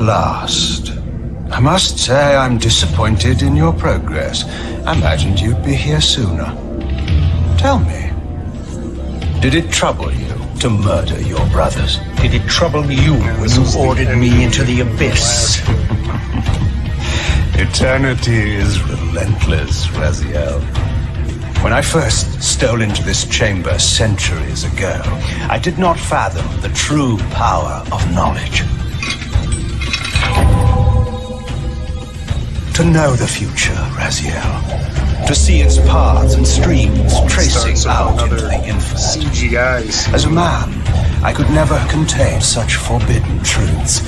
last. I must say I'm disappointed in your progress. I imagined you'd be here sooner. Tell me, did it trouble you to murder your brothers? Did it trouble you when you ordered me into the abyss? Eternity is relentless, Raziel. When I first stole into this chamber centuries ago, I did not fathom the true power of knowledge. To know the future, Raziel. To see its paths and streams tracing out into the infinite. CGIs. As a man, I could never contain such forbidden truths.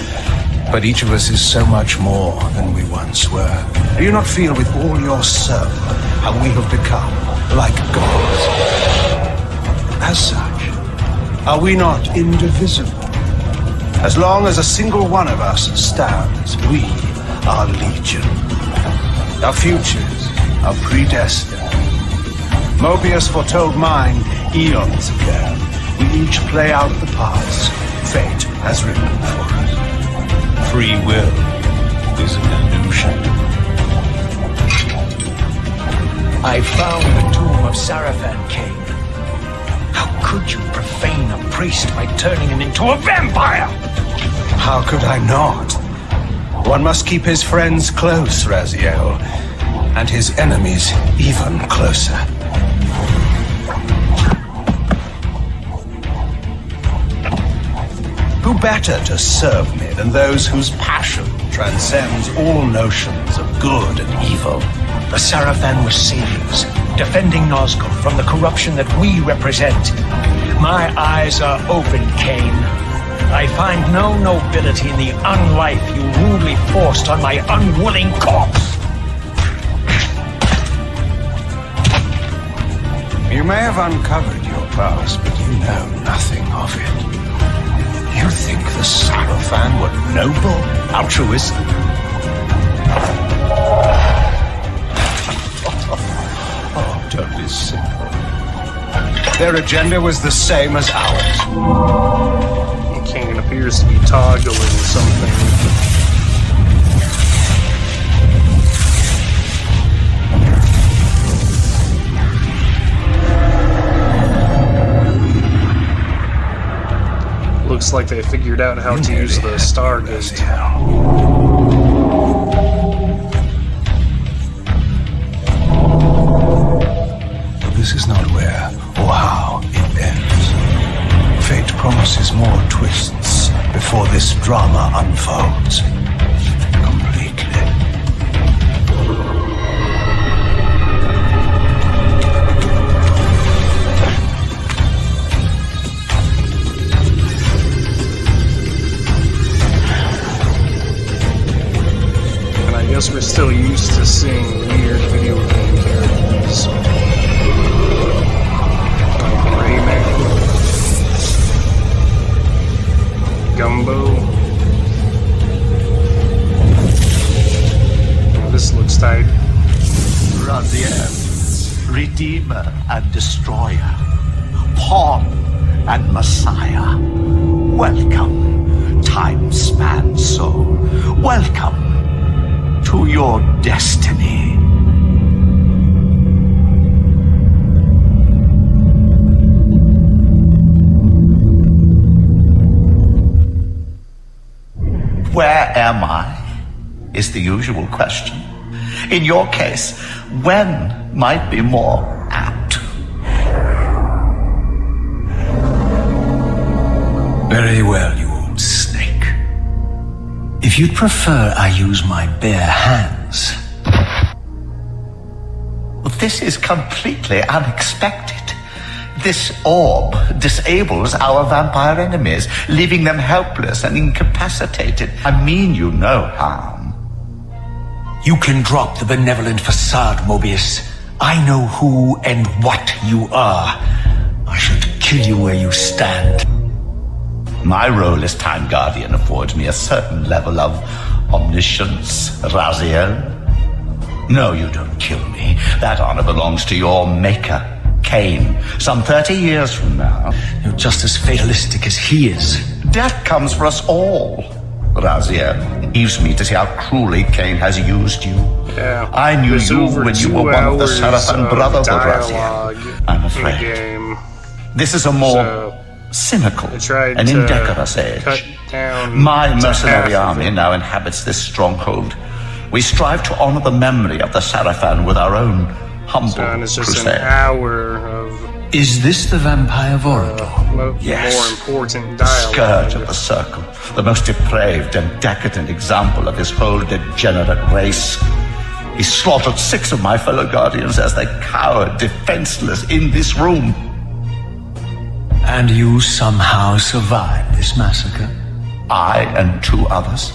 But each of us is so much more than we once were. Do you not feel with all your soul how we have become like gods? As such, are we not indivisible? As long as a single one of us stands, we are legion. Our futures are predestined. Mobius foretold mine eons ago. We each play out the parts fate has written for us. Free will is an illusion. I found the tomb of Sarafan, Cain. How could you profane a priest by turning him into a vampire? How could I not? One must keep his friends close, Raziel, and his enemies even closer. Who better to serve me than those whose passion transcends all notions of good and evil? The Sarafan were saviors, defending Nazgul from the corruption that we represent. My eyes are open, Cain. I find no nobility in the unlife you rudely forced on my unwilling corpse. You may have uncovered your past, but you know nothing of it. You think the Sarafan were noble, altruistic? Oh, don't be simple. Their agenda was the same as ours. King appears to be toggling something. Looks like they figured out how to use the Stargate. But this is not where or how it ends. Fate promises more twists before this drama unfolds completely. I guess we're still used to seeing weird video game characters. Like Rayman, Gumbo. Oh, this looks tight. Raziel, Redeemer and Destroyer, Pawn and Messiah. Welcome, time-span soul. Welcome to your destiny. Where am I? Is the usual question. In your case, when might be more apt. Very well, you old snake. If you'd prefer I use my bare hands. This is completely unexpected. This orb disables our vampire enemies, leaving them helpless and incapacitated. I mean you no harm. You can drop the benevolent facade, Mobius. I know who and what you are. I should kill you where you stand. My role as Time Guardian affords me a certain level of omniscience, Raziel. No, you don't kill me. That honor belongs to your maker, Cain, some 30 years from now. You're just as fatalistic as he is. Death comes for us all, Raziel. grieves me to see how cruelly Cain has used you. Yeah, I knew there's you over when you 2 were one of the hours Seraphan of Brotherhood, dialogue Raziel. I'm in the afraid. game. This is a more So, cynical I tried and to indecorous cut age. down My to mercenary half of army it. now inhabits this stronghold. We strive to honor the memory of the Seraphan with our own humble So, and it's just crusade. an hour of Is this the vampire Vorador? Yes. more important Scourge dialogue. of the Circle, the most depraved and decadent example of his whole degenerate race. He slaughtered 6 of my fellow Guardians as they cowered defenseless in this room. And you somehow survived this massacre? I and 2 others.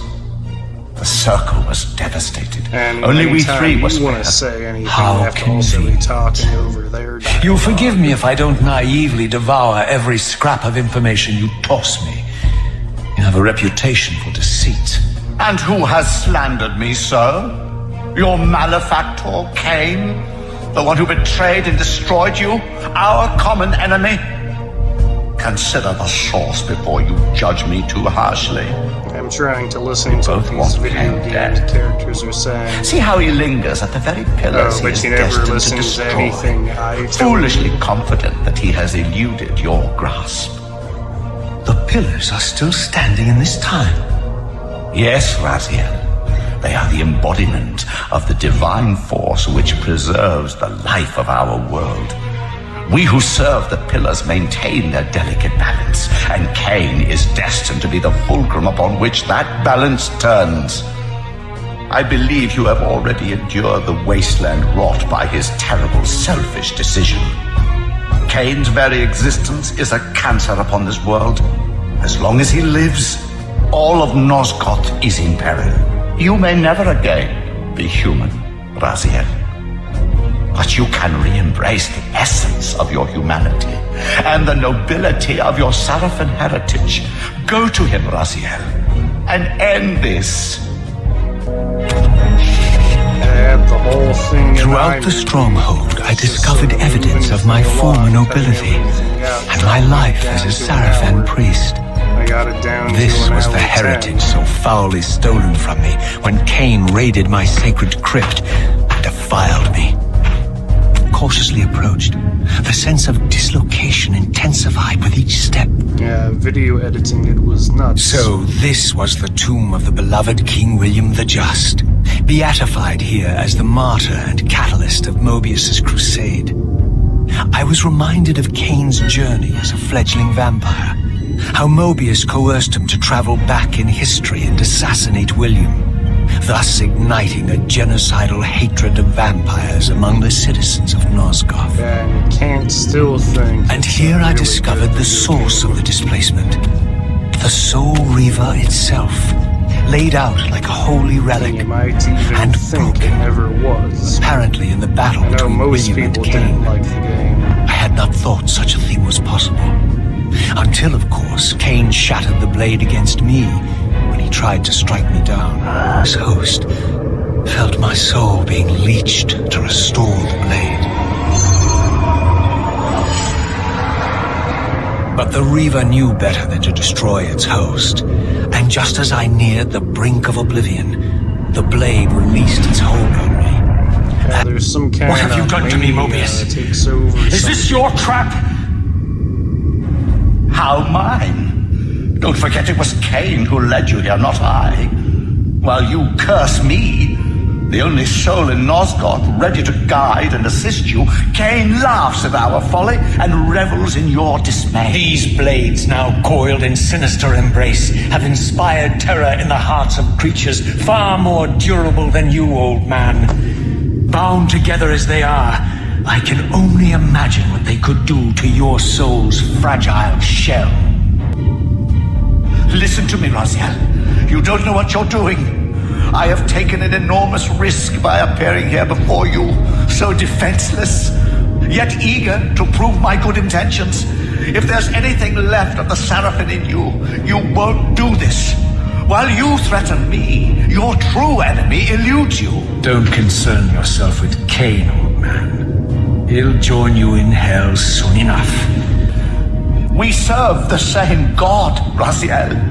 The Circle was devastated. And only we anytime 3 were you want to spared. say anything, How you have to also be convenient. talking over their dialogue. You'll forgive me if I don't naively devour every scrap of information you toss me. You have a reputation for deceit. And who has slandered me so? Your malefactor, Cain? The one who betrayed and destroyed you? Our common enemy? Consider the source before you judge me too harshly. I'm trying to listen to what Both these want video Cain game dead. characters are saying. See how he lingers at the very pillars he But is you never destined to listen to destroy. anything I tell Foolishly you. confident that he has eluded your grasp. The pillars are still standing in this time. Yes, Raziel. They are the embodiment of the divine force which preserves the life of our world. We who serve the pillars maintain their delicate balance, and Cain is destined to be the fulcrum upon which that balance turns. I believe you have already endured the wasteland wrought by his terrible, selfish decision. Cain's very existence is a cancer upon this world. As long as he lives, all of Nosgoth is in peril. You may never again be human, Raziel. But you can re-embrace the essence of your humanity and the nobility of your Seraphan heritage. Go to him, Raziel, and end this. The whole thing in Throughout the iMovie stronghold, I is just discovered sort of evidence moving of my through a former lot, nobility cutting everything out, and my life as a down to an Seraphan hour. priest. I got it down This to an was hour the 10. heritage so foully stolen from me when Cain raided my sacred crypt and defiled me. Cautiously approached, the sense of dislocation intensified with each step. Yeah, video editing, it was nuts. So this was the tomb of the beloved King William the Just, beatified here as the martyr and catalyst of Mobius's crusade. I was reminded of Cain's journey as a fledgling vampire, how Mobius coerced him to travel back in history and assassinate William, thus igniting a genocidal hatred of vampires among the citizens of Nosgoth. And can't still think. And it's here a I really discovered good the video source game. of the displacement. The soul Reaver itself, laid out like a holy relic, You might even and think it broken. never was. apparently in the battle I know between most William and people Cain. didn't like the game. I had not thought such a thing was possible. Until, of course, Cain shattered the blade against me when he tried to strike me down. His host felt my soul being leeched to restore the blade. But the Reaver knew better than to destroy its host. And just as I neared the brink of oblivion, the blade released its hold on me. Yeah, there's some kind What have you of done to me, mania Mobius? that takes over. Is this your trap? How mine? Don't forget it was Cain who led you here, not I. While you curse me, the only soul in Nosgoth ready to guide and assist you, Cain laughs at our folly and revels in your dismay. These blades, now coiled in sinister embrace, have inspired terror in the hearts of creatures far more durable than you, old man. Bound together as they are, I can only imagine what they could do to your soul's fragile shell. Listen to me, Raziel. You don't know what you're doing. I have taken an enormous risk by appearing here before you, so defenseless, yet eager to prove my good intentions. If there's anything left of the Seraphin in you, you won't do this. While you threaten me, your true enemy eludes you. Don't concern yourself with Cain, old man. He'll join you in hell soon enough. We serve the same God, Raziel.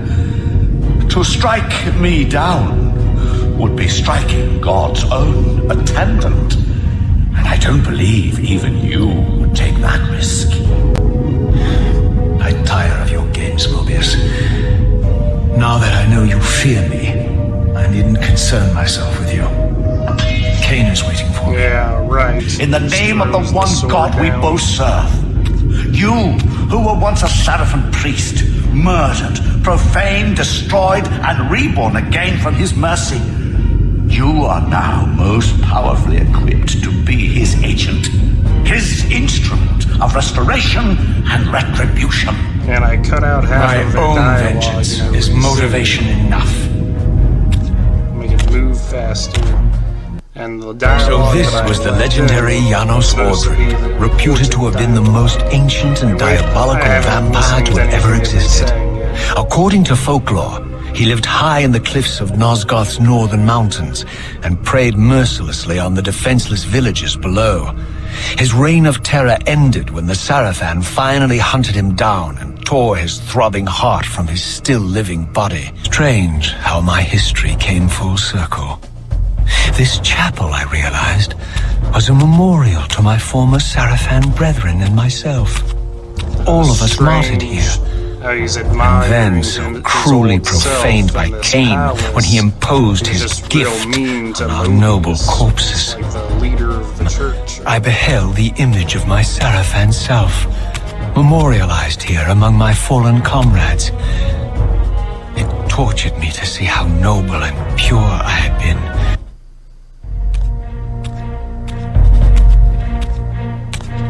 To strike me down would be striking God's own attendant. And I don't believe even you would take that risk. I tire of your games, Mobius. Now that I know you fear me, I needn't concern myself with you. Cain is waiting for me. Yeah, right. In the name of the Throws one sword God we down. both serve. You, who were once a Seraphim priest, murdered, profaned, destroyed, and reborn again from his mercy. You are now most powerfully equipped to be his agent, his instrument of restoration and retribution. And I cut out half My of their own dialogue, vengeance you know, is motivation enough. Make it move faster. And the dialogue So this that I was the liked, legendary Janos supposed to be Ordred, the reputed to have been the most ancient and diabolical I haven't vampire listened to have ever anything they've been existed. saying yet. According to folklore, he lived high in the cliffs of Nosgoth's northern mountains and preyed mercilessly on the defenseless villages below. His reign of terror ended when the Sarafan finally hunted him down and tore his throbbing heart from his still-living body. Strange how my history came full circle. This chapel, I realized, was a memorial to my former Sarafan brethren and myself. All of us martyred here. How he's And admiring then so his cruelly old self profaned by in this Cain palace. when he imposed He's his just real gift mean to on our Mobius, noble corpses. like the leader of the church. I beheld the image of my Sarafan self, memorialized here among my fallen comrades. It tortured me to see how noble and pure I had been.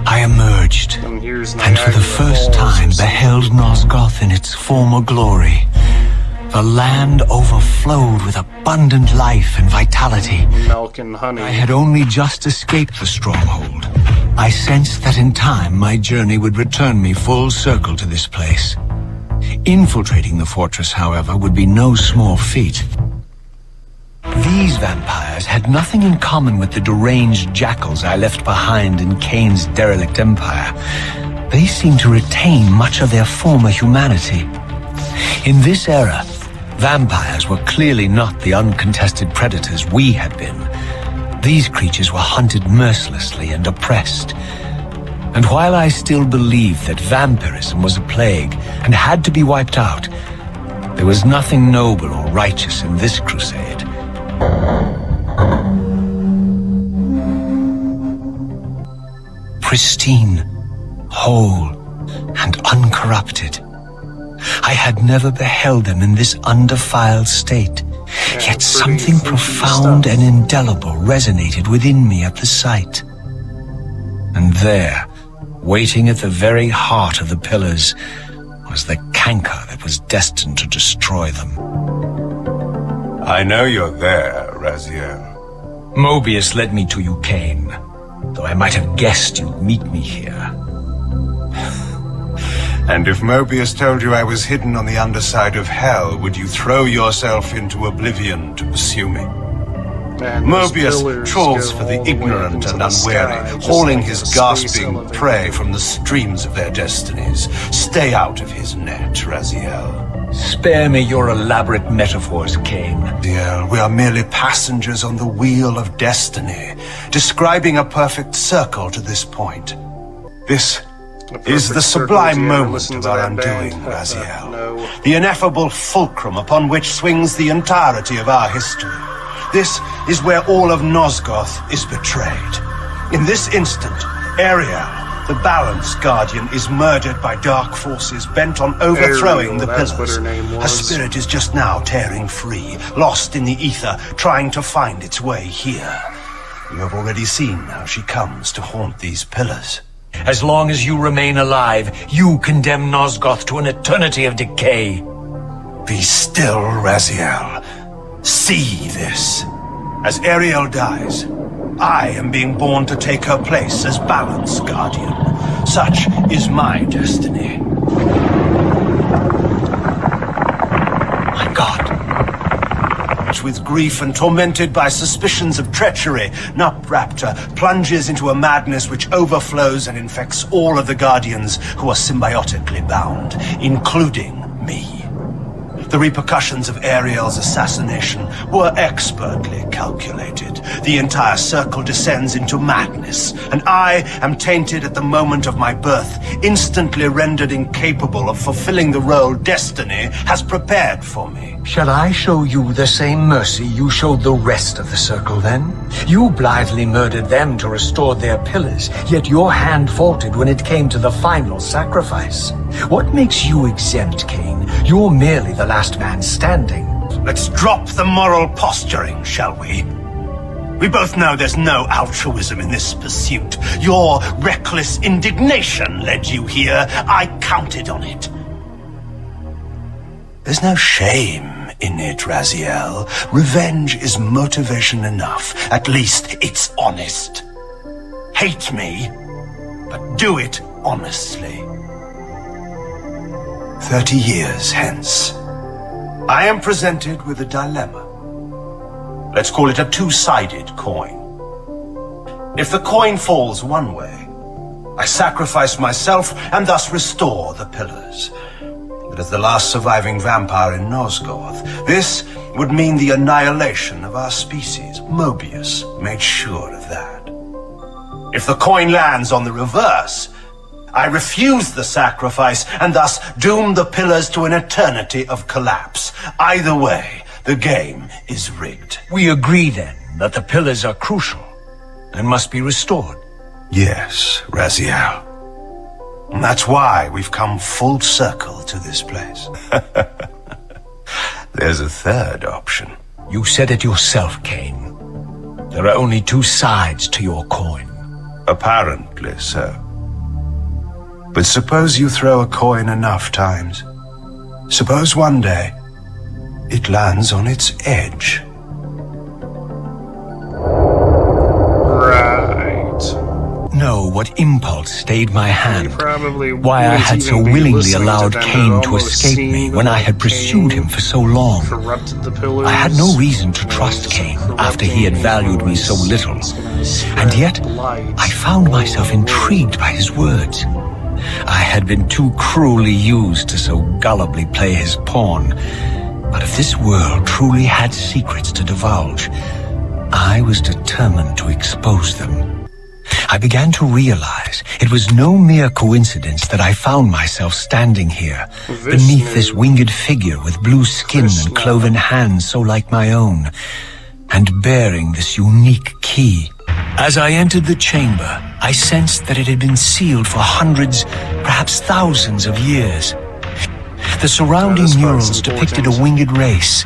I emerged, And here's and for the Niagara first Falls time or something. beheld Nosgoth in its former glory. The land overflowed with abundant life and vitality. Milk and honey. I had only just escaped the stronghold. I sensed that in time my journey would return me full circle to this place. Infiltrating the fortress, however, would be no small feat. These vampires had nothing in common with the deranged jackals I left behind in Cain's derelict empire. They seemed to retain much of their former humanity. In this era, vampires were clearly not the uncontested predators we had been. These creatures were hunted mercilessly and oppressed. And while I still believed that vampirism was a plague and had to be wiped out, there was nothing noble or righteous in this crusade. Pristine, whole, and uncorrupted. I had never beheld them in this undefiled state, yet something pretty profound stuff. and indelible resonated within me at the sight. And there, waiting at the very heart of the pillars, was the canker that was destined to destroy them. I know you're there, Raziel. Mobius led me to you, Cain, though I might have guessed you'd meet me here. And if Mobius told you I was hidden on the underside of hell, would you throw yourself into oblivion to pursue me? And those Mobius pillars trawls go for the all way up ignorant into and the sky, unwary, just hauling like his a space gasping elevator. prey from the streams of their destinies. Stay out of his net, Raziel. Spare me your elaborate metaphors, Cain. Raziel, we are merely passengers on the wheel of destiny, describing a perfect circle to this point. This is the sublime moment of our undoing, Raziel. No. The ineffable fulcrum upon which swings the entirety of our history. This is where all of Nosgoth is betrayed. In this instant, Ariel, the Balance Guardian, is murdered by dark forces bent on overthrowing Ariel, the that's pillars. what her name Her was. spirit is just now tearing free, lost in the ether, trying to find its way here. You have already seen how she comes to haunt these pillars. As long as you remain alive, you condemn Nosgoth to an eternity of decay. Be still, Raziel. See this. As Ariel dies, I am being born to take her place as Balance Guardian. Such is my destiny. My God. With grief and tormented by suspicions of treachery, Nupraptor plunges into a madness which overflows and infects all of the Guardians who are symbiotically bound, including me. The repercussions of Ariel's assassination were expertly calculated. The entire circle descends into madness, and I am tainted at the moment of my birth, instantly rendered incapable of fulfilling the role destiny has prepared for me. Shall I show you the same mercy you showed the rest of the circle then? You blithely murdered them to restore their pillars, yet your hand faltered when it came to the final sacrifice. What makes you exempt, Cain? You're merely the last man standing. Let's drop the moral posturing, shall we? We both know there's no altruism in this pursuit. Your reckless indignation led you here. I counted on it. There's no shame in it, Raziel. Revenge is motivation enough. At least it's honest. Hate me, but do it honestly. 30 years hence, I am presented with a dilemma. Let's call it a two-sided coin. If the coin falls one way, I sacrifice myself and thus restore the pillars. But as the last surviving vampire in Nosgoth, this would mean the annihilation of our species. Mobius made sure of that. If the coin lands on the reverse, I refuse the sacrifice and thus doom the pillars to an eternity of collapse. Either way, the game is rigged. We agree then that the pillars are crucial and must be restored. Yes, Raziel. And that's why we've come full circle to this place. There's a third option. You said it yourself, Cain. There are only two sides to your coin. Apparently so. But suppose you throw a coin enough times. Suppose one day it lands on its edge. Know what impulse stayed my hand, Probably why I had so willingly allowed Cain to escape me when I had pursued him for so long. Corrupted the pillars. I had no reason to trust Cain after he had valued me so little, and yet I found myself intrigued by his words. I had been too cruelly used to so gullibly play his pawn, but if this world truly had secrets to divulge, I was determined to expose them. I began to realize it was no mere coincidence that I found myself standing here, beneath this winged figure with blue skin and cloven hands so like my own, and bearing this unique key. As I entered the chamber, I sensed that it had been sealed for hundreds, perhaps thousands of years. The surrounding murals depicted a winged race,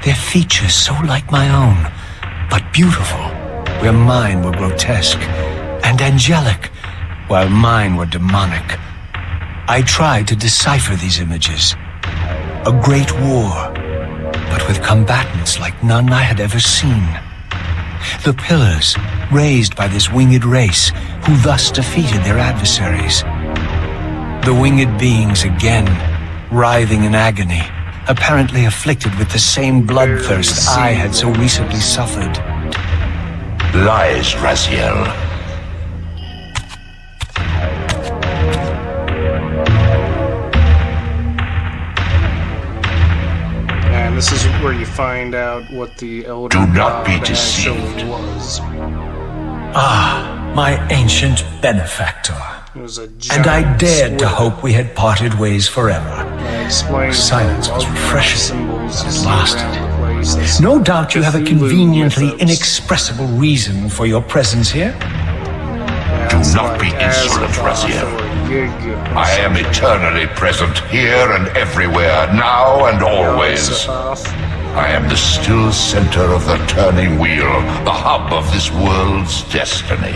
their features so like my own, but beautiful, where mine were grotesque, and angelic, while mine were demonic. I tried to decipher these images. A great war, but with combatants like none I had ever seen. The pillars, raised by this winged race, who thus defeated their adversaries. The winged beings again, writhing in agony, apparently afflicted with the same bloodthirst I had so recently suffered. Lies, Raziel. And this is where you find out what the Elder Do not be God deceived. actually was. Ah, my ancient benefactor. It was a And I giant dared to squid. hope we had parted ways forever. I explained Silence was the refreshing. symbols It you see lasted. around the place. That's No doubt you have a Cthulhu conveniently mythos. inexpressible reason for your presence here. Yeah, Do it's not like be insolent, Azeroth Raziel. or Yig or I am something. eternally present, here and everywhere, now and always. Azeroth. I am the still center of the turning wheel, the hub of this world's destiny.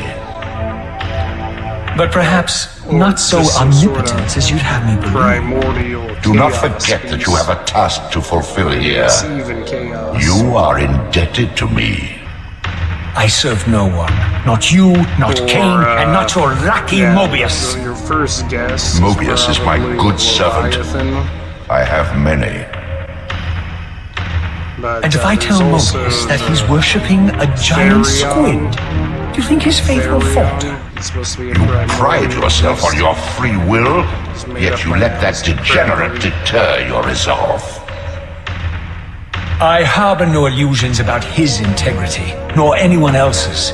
But perhaps not so just some sort of omnipotent as you'd have me believe. Primordial Do not chaos forget that you beast. have a task to fulfill here. It's even chaos. You are indebted to me. I serve no one. Not you, not Or, Cain, and not your lackey yeah, Mobius. So your first guess. Mobius is my probably good servant. Leviathan, I have many. but, And if I tell there's also Mobius that he's the worshipping a giant Therion. squid, do you think his faith will falter? Therion. It's supposed to be a You primordial pride yourself beast. on your free will, made yet up you by let that Mr. degenerate Crowley. deter your resolve. I harbor no illusions about his integrity, nor anyone else's.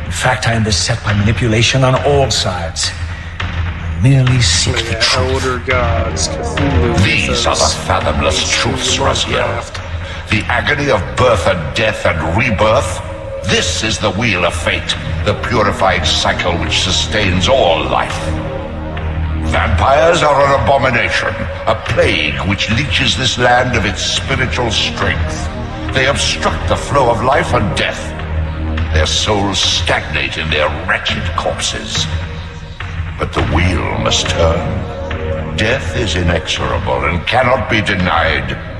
In fact, I am beset by manipulation on all sides. I merely seek the truth. Elder gods, Cthulhu. These are the fathomless truths, Raziel. The agony of birth and death and rebirth. This is the wheel of fate, the purifying cycle which sustains all life. Vampires are an abomination, a plague which leeches this land of its spiritual strength. They obstruct the flow of life and death. Their souls stagnate in their wretched corpses. But the wheel must turn. Death is inexorable and cannot be denied.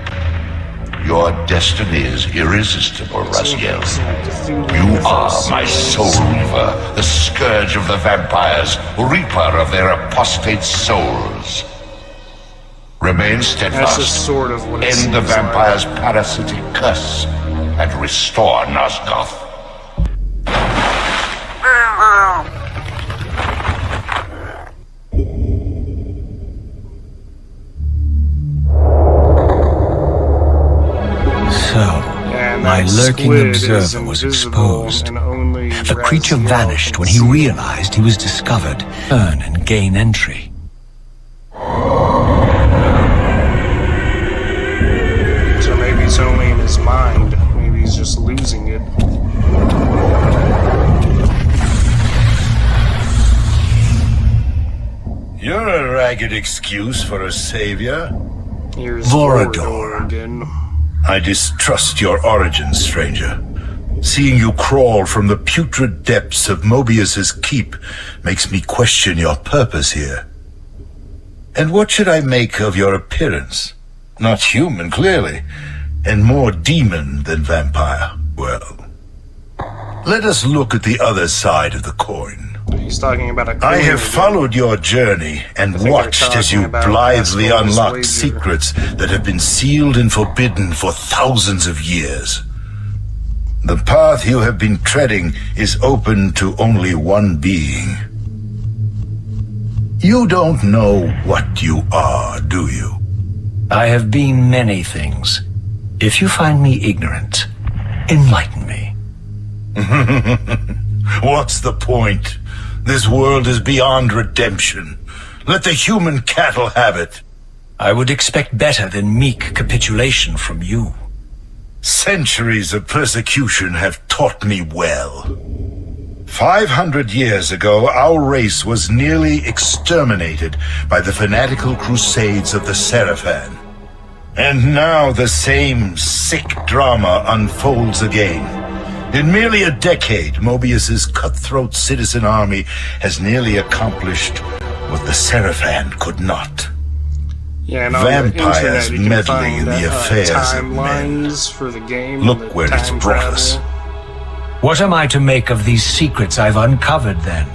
Your destiny is irresistible, Raziel. You are my soul reaver, the scourge of the vampires, reaper of their apostate souls. Remain steadfast. That's just sort of what it End the seems like. vampire's parasitic curse and restore Nosgoth. My lurking observer was exposed. The creature vanished when he realized he was discovered. Turn and gain entry. So maybe it's only in his mind. Maybe he's just losing it. You're a ragged excuse for a savior. Here's Vorador. again. I distrust your origins, stranger. Seeing you crawl from the putrid depths of Mobius's keep makes me question your purpose here. And what should I make of your appearance? Not human, clearly, and more demon than vampire. Well, let us look at the other side of the coin. He's talking about a I have again. followed your journey and think they're watched as you talking about blithely Pascal's unlocked wager. secrets that have been sealed and forbidden for thousands of years. The path you have been treading is open to only one being. You don't know what you are, do you? I have been many things. If you find me ignorant, enlighten me. What's the point? This world is beyond redemption. Let the human cattle have it. I would expect better than meek capitulation from you. Centuries of persecution have taught me well. 500 years ago, our race was nearly exterminated by the fanatical crusades of the Seraphan. And now the same sick drama unfolds again. In merely a decade, Mobius's cutthroat citizen army has nearly accomplished what the Seraphan could not. Yeah, and on Vampires the internet, you can meddling find, in the affairs of timelines for the game. Look the where it's time brought travel. us. What am I to make of these secrets I've uncovered, then?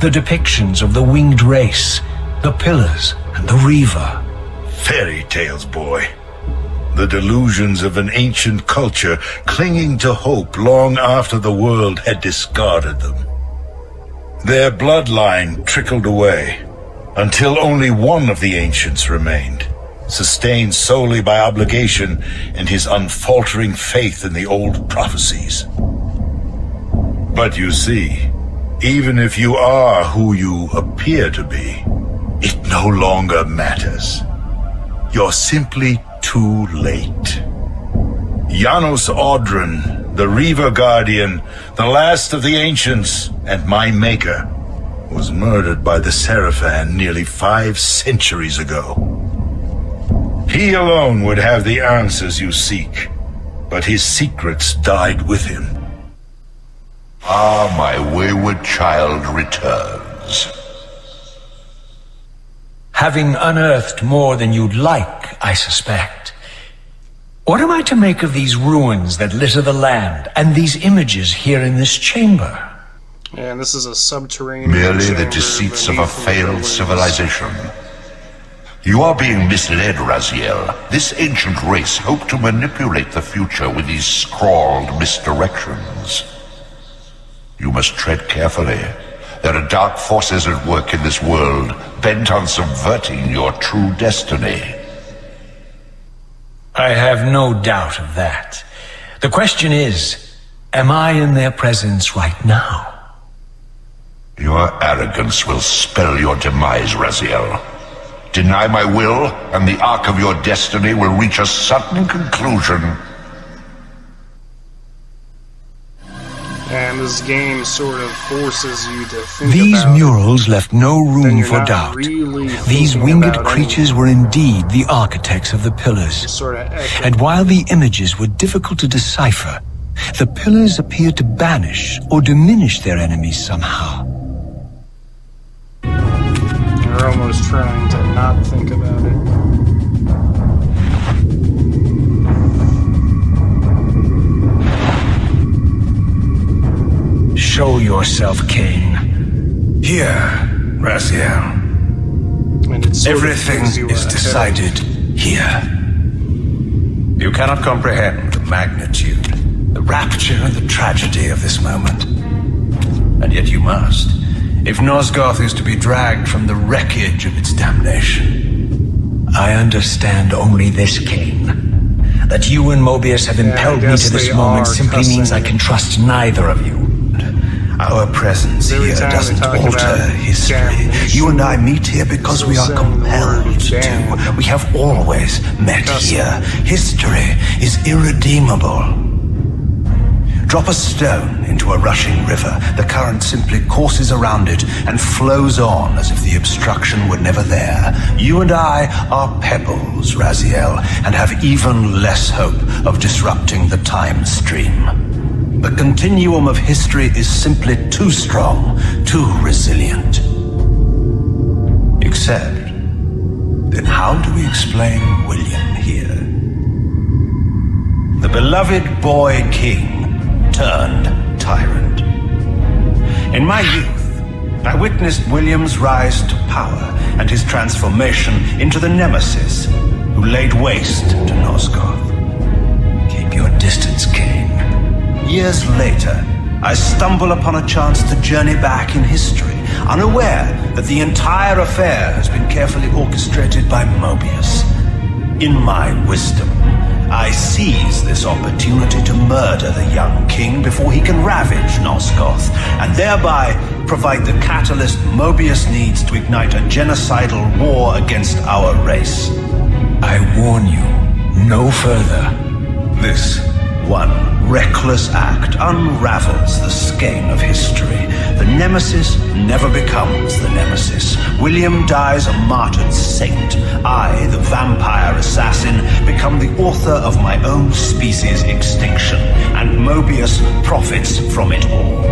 The depictions of the winged race, the pillars, and the Reaver. Fairy tales, boy. The delusions of an ancient culture clinging to hope long after the world had discarded them. Their bloodline trickled away until only one of the ancients remained, sustained solely by obligation and his unfaltering faith in the old prophecies. But you see, even if you are who you appear to be, it no longer matters. You're simply too late. Janos Audron, the Reaver Guardian, the last of the ancients, and my maker, was murdered by the Seraphan nearly 5 centuries ago. He alone would have the answers you seek, but his secrets died with him. Ah, my wayward child returns. Having unearthed more than you'd like, I suspect. What am I to make of these ruins that litter the land, and these images here in this chamber? Yeah, and this is a subterranean Merely the chamber deceits of a beneath the failed buildings. civilization. You are being misled, Raziel. This ancient race hoped to manipulate the future with these scrawled misdirections. You must tread carefully. There are dark forces at work in this world, bent on subverting your true destiny. I have no doubt of that. The question is, am I in their presence right now? Your arrogance will spell your demise, Raziel. Deny my will, and the arc of your destiny will reach a sudden conclusion. And this game sort of forces you to think These about murals left no then room you're for not doubt. really These thinking winged about creatures were indeed the architects of the pillars. sort of echo. And while the images were difficult to decipher, the pillars appeared to banish or diminish their enemies somehow. You're almost trying to not think about it. Show yourself, Cain. Here, Raziel. And it sort of Everything gives you is a decided here. You cannot comprehend the magnitude, the rapture and the tragedy of this moment. And yet you must, if Nosgoth is to be dragged from the wreckage of its damnation. I understand only this, Cain. That you and Mobius have impelled me guess to this they moment are simply means I cussing. can trust neither of you. Our presence Every here time we doesn't talk alter about history. damnation, You and I meet here because we are so saying the word compelled damn. to. We have always met Cussing. here. History is irredeemable. Drop a stone into a rushing river. The current simply courses around it and flows on as if the obstruction were never there. You and I are pebbles, Raziel, and have even less hope of disrupting the time stream. The continuum of history is simply too strong, too resilient. Except, then how do we explain William here? The beloved boy king turned tyrant. In my youth, I witnessed William's rise to power and his transformation into the nemesis who laid waste to Nosgoth. Keep your distance, Cain. Years later, I stumble upon a chance to journey back in history, unaware that the entire affair has been carefully orchestrated by Mobius. In my wisdom, I seize this opportunity to murder the young king before he can ravage Nosgoth, and thereby provide the catalyst Mobius needs to ignite a genocidal war against our race. I warn you, no further. This one reckless act unravels the skein of history. The nemesis never becomes the nemesis. William dies a martyred saint. I, the vampire assassin, become the author of my own species' extinction, and Mobius profits from it all.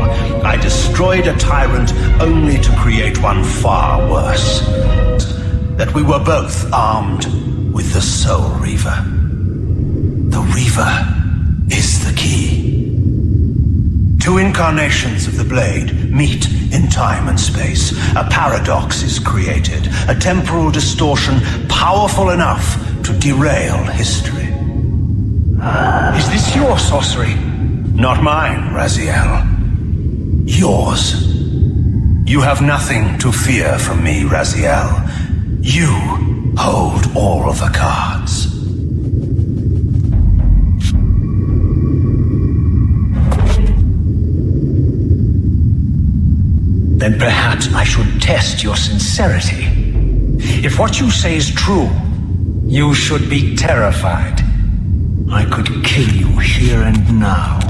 I destroyed a tyrant only to create one far worse. That we were both armed with the Soul Reaver. The Reaver is the key. Two incarnations of the blade meet in time and space. A paradox is created, a temporal distortion powerful enough to derail history. Is this your sorcery? Not mine, Raziel. Yours. You have nothing to fear from me, Raziel. You hold all the cards. Then perhaps I should test your sincerity. If what you say is true, you should be terrified. I could kill you here and now.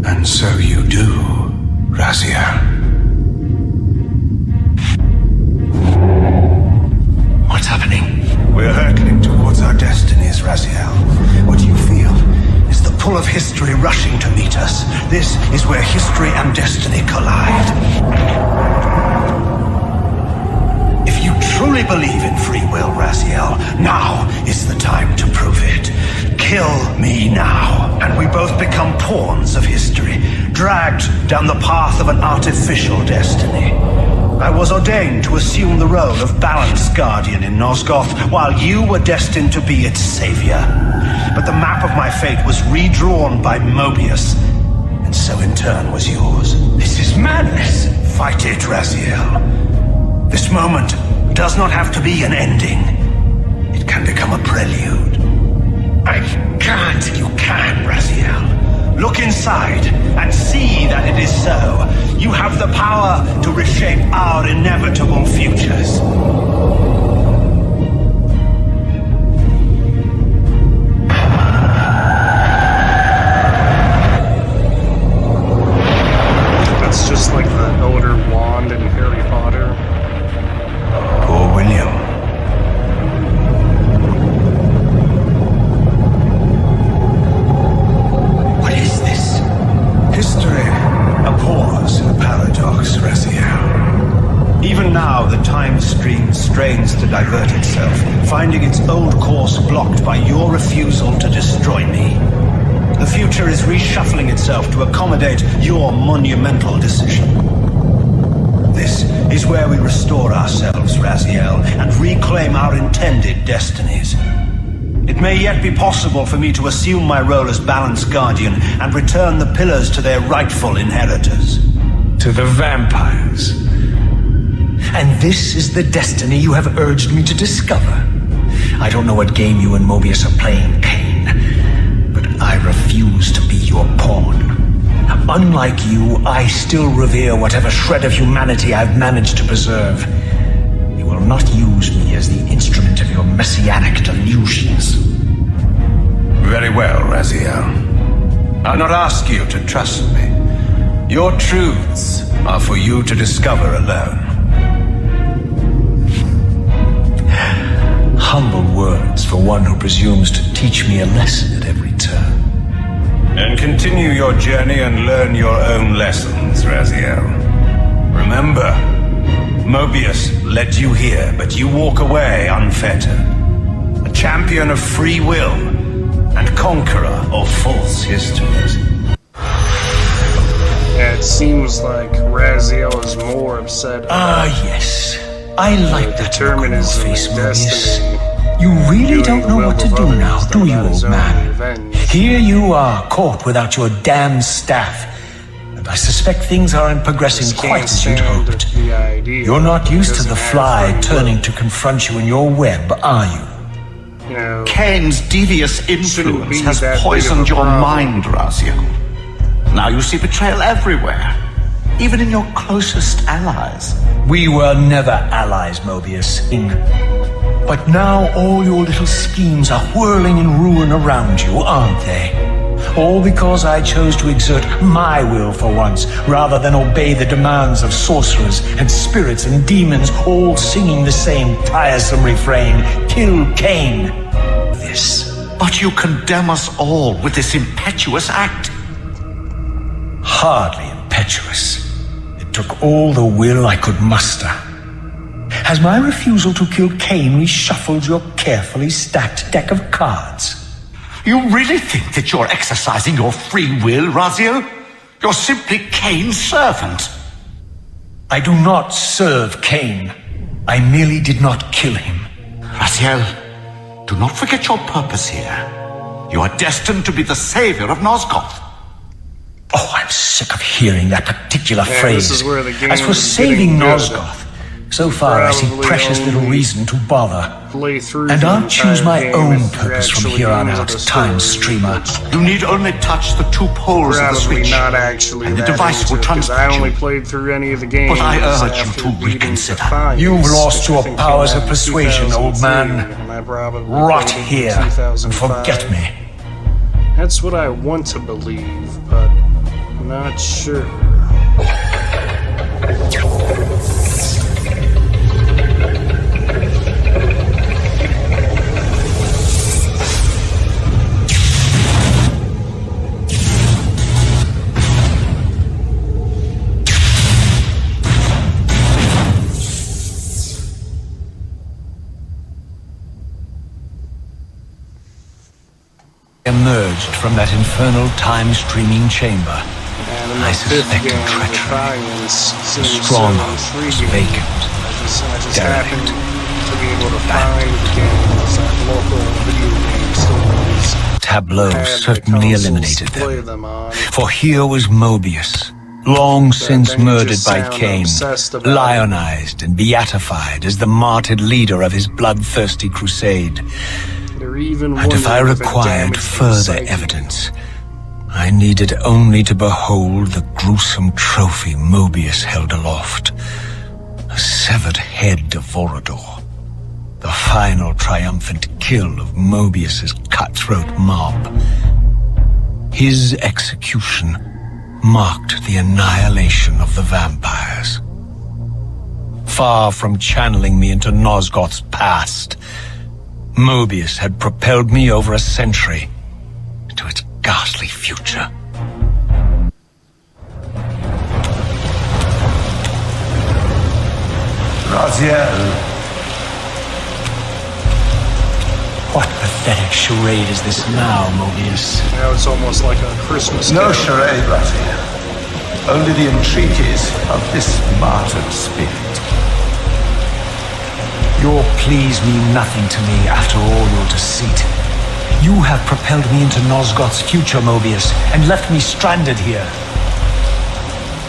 And so you do, Raziel. What's happening? We're hurtling towards our destinies, Raziel. What you feel is the pull of history rushing to meet us. This is where history and destiny collide. If you truly believe in free will, Raziel, now is the time to prove it. Kill me now, and we both become pawns of history, dragged down the path of an artificial destiny. I was ordained to assume the role of balanced guardian in Nosgoth, while you were destined to be its savior. But the map of my fate was redrawn by Mobius, and so in turn was yours. This is madness! Fight it, Raziel. This moment does not have to be an ending. It can become a prelude. I You have the power to reshape our inevitable futures. That's just like the Elder Wand in Harry Potter. Poor William. What is this? History. A pause, a paradox, Raziel. Even now, the time stream strains to divert itself, finding its old course blocked by your refusal to destroy me. The future is reshuffling itself to accommodate your monumental decision. This is where we restore ourselves, Raziel, and reclaim our intended destinies. It may yet be possible for me to assume my role as Balance Guardian and return the pillars to their rightful inheritors. To the vampires. And this is the destiny you have urged me to discover. I don't know what game you and Mobius are playing, Kane, but I refuse to be your pawn. Unlike you, I still revere whatever shred of humanity I've managed to preserve. You will not use me as the instrument of your messianic delusions. Very well, Raziel. I'll not ask you to trust me. Your truths are for you to discover alone. Humble words for one who presumes to teach me a lesson at every turn. And continue your journey and learn your own lessons, Raziel. Remember, Mobius led you here, but you walk away unfettered. A champion of free will and conqueror of false histories. Yeah, it seems like Raziel is more upset Ah, yes. I like that look on your determinism face, and Mobius. destiny. You really Doing don't know the what to will of do others now, do than you, his old own man? revenge. Here you are, caught without your damned staff. And I suspect things aren't progressing Just quite can't as you'd stand hoped. the idea You're not he used to doesn't the have fly free will. turning to confront you in your web, are you? You know, Kane's devious Shouldn't influence be has that big of a poisoned your problem. mind, Raziel. Now you see betrayal everywhere, even in your closest allies. We were never allies, Mobius. But now all your little schemes are whirling in ruin around you, aren't they? All because I chose to exert my will for once, rather than obey the demands of sorcerers and spirits and demons, all singing the same tiresome refrain, "Kill Kane." This. But you condemn us all with this impetuous act. Hardly impetuous. It took all the will I could muster. Has my refusal to kill Kane reshuffled your carefully stacked deck of cards? You really think that you're exercising your free will, Raziel? You're simply Kane's servant. I do not serve Kane. I merely did not kill him. Raziel, do not forget your purpose here. You are destined to be the savior of Nosgoth. Oh, I'm sick of hearing that particular Yeah, phrase. this is where the game As for is saving getting good. Nosgoth, so far I see Probably precious little only reason to bother. play through And the I'll choose entire my game own if you're purpose from actually here on into out, the Time story, Streamer. which You need only touch the two poles of the Probably switch, not actually and the that device will into it, 'cause transport I only you. played through any of the games. But I urge you after to beating reconsider. Defiance, You've lost which your I think powers came of out in persuasion, old 2003, man. and I probably Rot played it in here and 2005. forget me. That's what I want to believe, but I'm not sure. Emerged from that infernal time-streaming chamber. And in I the fifth suspected game, treachery. Defiance The seems stronghold so was intriguing. vacant. I just derelict, happened to be able to find the games at local video game stores. Tableau Had the certainly consoles eliminated to play them. them on. For here was Mobius, long since then you murdered just by sound Cain, obsessed about it. lionized and beatified as the martyred leader of his bloodthirsty crusade. They're even And if I wondering if it required damaged their further psyche. evidence, I needed only to behold the gruesome trophy Mobius held aloft. A severed head of Vorador. The final triumphant kill of Mobius's cutthroat mob. His execution marked the annihilation of the vampires. Far from channeling me into Nosgoth's past, Mobius had propelled me over a century to its ghastly future. Raziel, What pathetic charade is this now, Mobius? Now it's almost like a Christmas no carol. charade, Raziel. Only the entreaties of this martyred spirit. Your pleas mean nothing to me after all your deceit. You have propelled me into Nosgoth's future, Mobius, and left me stranded here.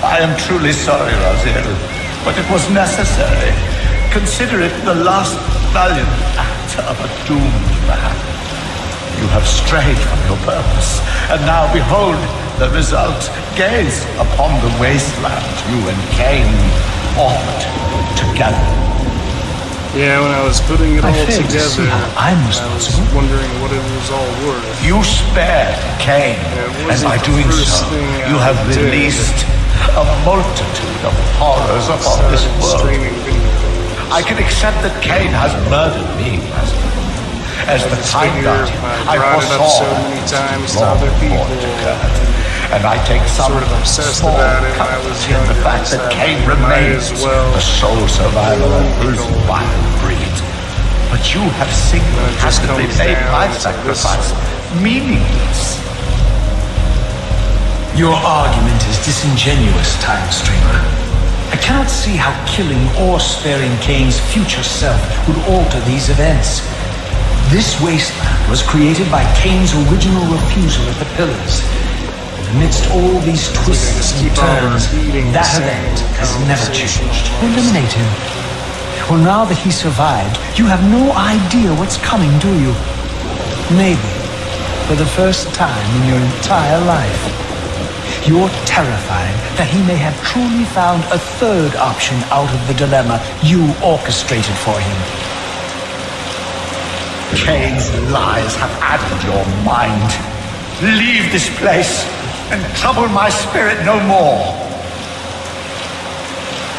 I am truly sorry, Raziel, but it was necessary. Consider it the last valiant act of a doomed man. You have strayed from your purpose, and now behold the result. Gaze upon the wasteland you and Cain walked together. Yeah, when I was putting it I all failed to together, see how I'm I was responsible. wondering what it was all worth. You spared Cain, it and by wasn't the doing first so, thing you I have did. released a multitude of horrors upon this world. Streaming video games. I can accept that Cain has murdered me as the just time figure guardian. I brought it up foresaw so many times to long other people. before it occurred. And I take some Sort of obsessed small about it when I comfort was in the younger. fact I that said, Cain might remains as well the sole survivor of his go. wild breed. But you have just single-handedly comes made down my to this. sacrifice meaningless. Your argument is disingenuous, Time Streamer. I cannot see how killing or sparing Cain's future self would alter these events. This wasteland was created by Cain's original refusal at the Pillars. And amidst all these twists just and keep on turns, repeating the that same event has never conversation. changed. Eliminate him. Well, now that he survived, you have no idea what's coming, do you? Maybe, for the first time in your entire life, you're terrified that he may have truly found a third option out of the dilemma you orchestrated for him. Cain's lies have added your mind. Leave this place and trouble my spirit no more.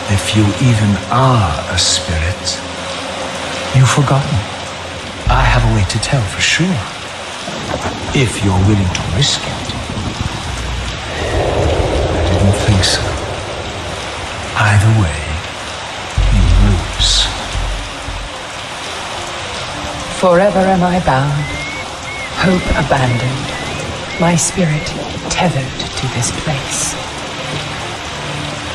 If you even are a spirit, you've forgotten. I have a way to tell for sure. If you're willing to risk it. I didn't think so. Either way, you lose. Forever am I bound, hope abandoned, my spirit tethered to this place.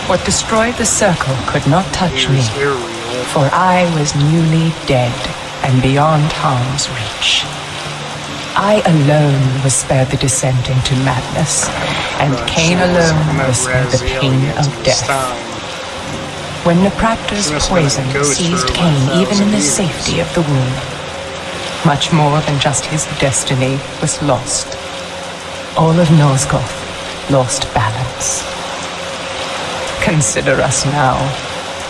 What destroyed the circle could not touch me, Here's Ariel. for I was newly dead and beyond harm's reach. I alone was spared the descent into madness, and Cain alone was spared the pain of death. When Napraptor's poison seized Cain even in the safety of the womb, much more than just his destiny was lost. All of Nosgoth lost balance. Consider us now,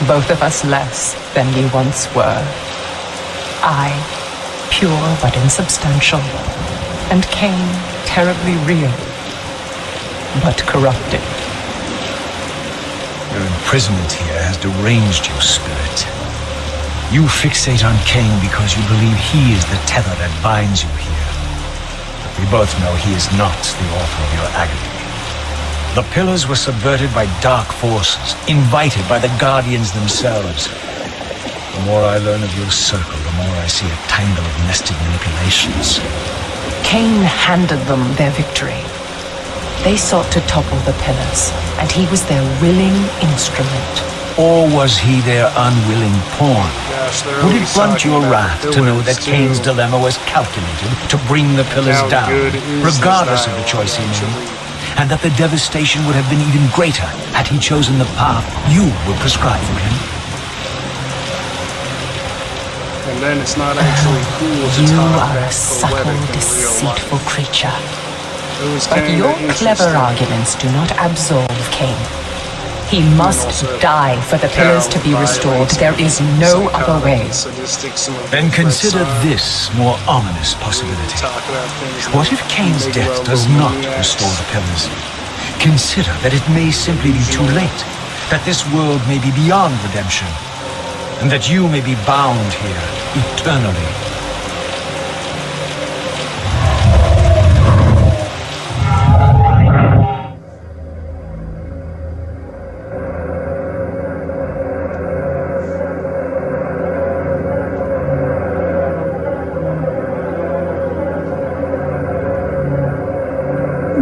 both of us less than we once were. I, pure but insubstantial, and Cain, terribly real, but corrupted. Your imprisonment here has deranged your spirit. You fixate on Cain because you believe he is the tether that binds you here. But we both know he is not the author of your agony. The pillars were subverted by dark forces, invited by the Guardians themselves. The more I learn of your circle, the more I see a tangle of nested manipulations. Cain handed them their victory. They sought to topple the pillars, and he was their willing instrument. Or was he their unwilling pawn? Gosh, they're Would always it blunt talking your about wrath the to know pillars, that Cain's too. dilemma was calculated to bring the pillars How down, good is regardless this of the dialogue, choice he made, actually? and that the devastation would have been even greater had he chosen the path you would prescribe for him? And then it's not actually cool to You talk are a that subtle, poetic in real deceitful life. creature. But your clever arguments do not absolve Cain. He must die for the pillars to be restored. There is no other way. Then consider this more ominous possibility. What if Cain's death does not restore the pillars? Consider that it may simply be too late, that this world may be beyond redemption, and that you may be bound here eternally.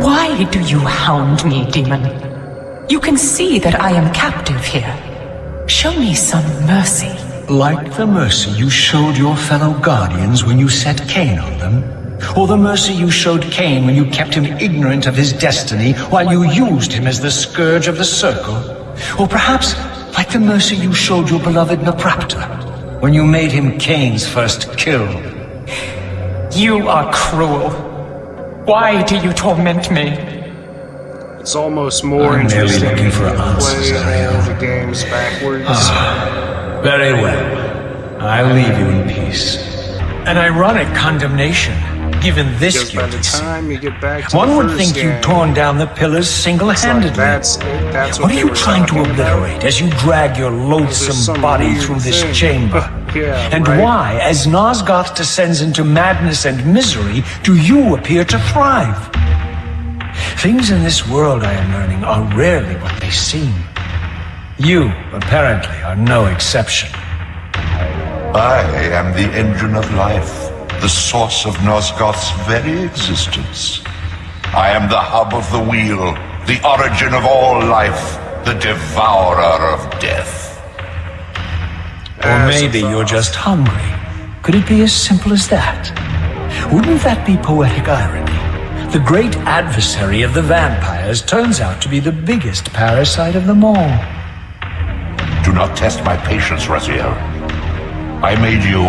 Why do you hound me, demon? You can see that I am captive here. Show me some mercy. Like the mercy you showed your fellow guardians when you set Cain on them? Or the mercy you showed Cain when you kept him ignorant of his destiny while you used him as the scourge of the circle? Or perhaps like the mercy you showed your beloved Naprapta when you made him Cain's first kill? You are cruel. Why do you torment me? It's almost more I'm merely interesting looking for answers, playing all Ariel. the games backwards. Very well. I'll leave you in peace. An ironic condemnation, given this Because by the guilty sin. time you get back to One the would first think game, you'd torn down the pillars it's like single-handedly. that's it. That's What are they you were trying to talking about. obliterate as you drag your loathsome some body weird through this thing. chamber? Yeah, and right. why, as Nosgoth descends into madness and misery, do you appear to thrive? Things in this world, I am learning, are rarely what they seem. You, apparently, are no exception. I am the engine of life, the source of Nosgoth's very existence. I am the hub of the wheel, the origin of all life, the devourer of death. Or maybe you're just hungry. Could it be as simple as that? Wouldn't that be poetic irony? The great adversary of the vampires turns out to be the biggest parasite of them all. Do not test my patience, Raziel. I made you,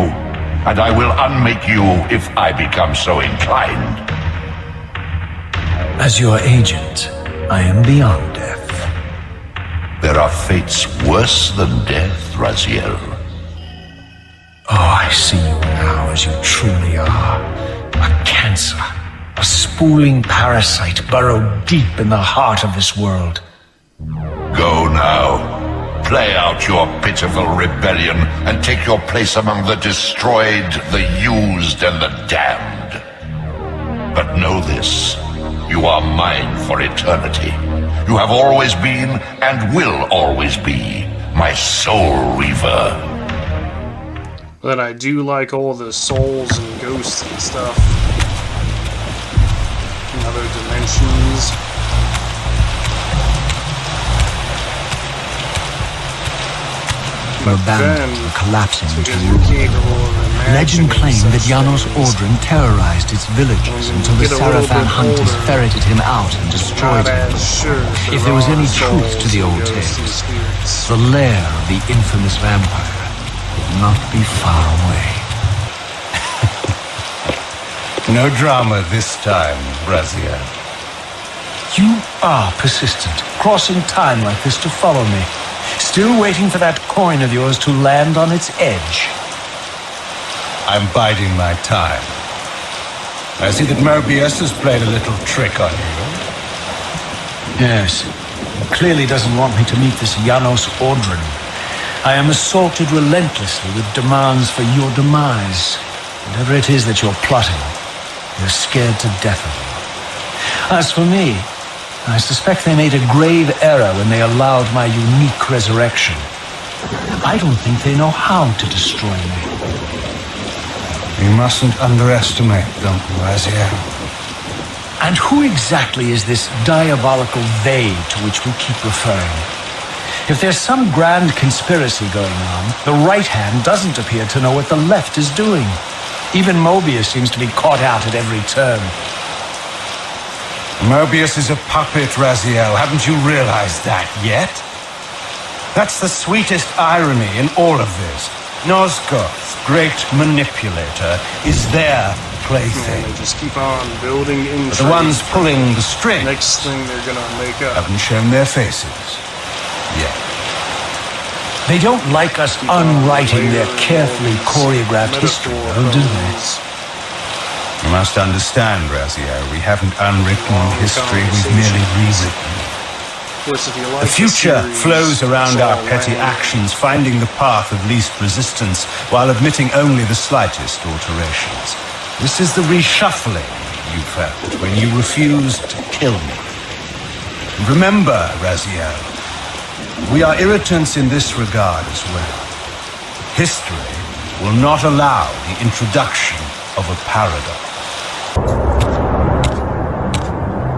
and I will unmake you if I become so inclined. As your agent, I am beyond death. There are fates worse than death, Raziel. Oh, I see you now as you truly are. A cancer. A spooling parasite burrowed deep in the heart of this world. Go now. Play out your pitiful rebellion and take your place among the destroyed, the used, and the damned. But know this. You are mine for eternity. You have always been and will always be my soul Reaver. But I do like all the souls and ghosts and stuff. In other dimensions. Were Then, abandoned, collapsing into because you're ruin. capable of Legend imagining claimed that such Janos things. Ordran terrorized its villagers When you until the get a little Sarafan bit hunters older, ferreted him out and destroyed Not him. as sure If there was any truth to the old ghosts and tales, spirits. the lair of the infamous vampire would not be far away. No drama this time, Raziel. You are persistent, crossing time like this to follow me. Still waiting for that coin of yours to land on its edge. I'm biding my time. I see that Mobius has played a little trick on you. Yes, he clearly doesn't want me to meet this Janos Ordran. I am assaulted relentlessly with demands for your demise. Whatever it is that you're plotting, you're scared to death of you. As for me, I suspect they made a grave error when they allowed my unique resurrection. I don't think they know how to destroy me. You mustn't underestimate them, Raziel. And who exactly is this diabolical they to which we keep referring? If there's some grand conspiracy going on, the right hand doesn't appear to know what the left is doing. Even Mobius seems to be caught out at every turn. Mobius is a puppet, Raziel. Haven't you realized that yet? That's the sweetest irony in all of this. Nosgoth's great manipulator is their plaything. They just keep on building in. But the ones pulling the string Next thing they're gonna make up. haven't shown their faces yet. They don't like us unwriting their carefully choreographed history, though, do they? You must understand, Raziel, we haven't unwritten history, we've merely rewritten. The future flows around our petty actions, finding the path of least resistance, while admitting only the slightest alterations. This is the reshuffling you felt when you refused to kill me. And remember, Raziel, we are irritants in this regard as well. History will not allow the introduction of a paradox.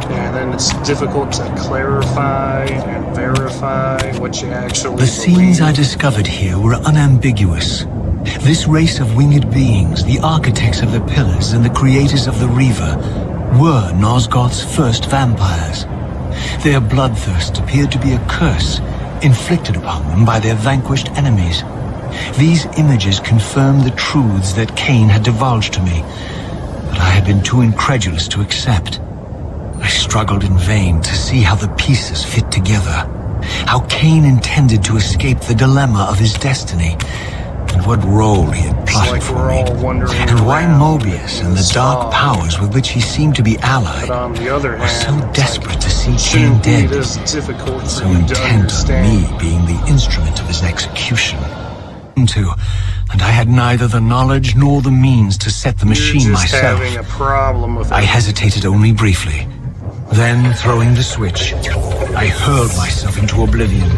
And then it's difficult to clarify and verify what you actually The scenes I discovered here were unambiguous. This race of winged beings, the architects of the pillars and the creators of the Reaver, were Nosgoth's first vampires. Their bloodthirst appeared to be a curse inflicted upon them by their vanquished enemies. These images confirmed the truths that Cain had divulged to me, but I had been too incredulous to accept. I struggled in vain to see how the pieces fit together, how Cain intended to escape the dilemma of his destiny, and what role he had plotted for me, and why Mobius and the dark powers with which he seemed to be allied were so desperate to see Cain dead, so intent on me being the instrument of his execution. And I had neither the knowledge nor the means to set the machine myself. I hesitated only briefly. Then, throwing the switch, I hurled myself into oblivion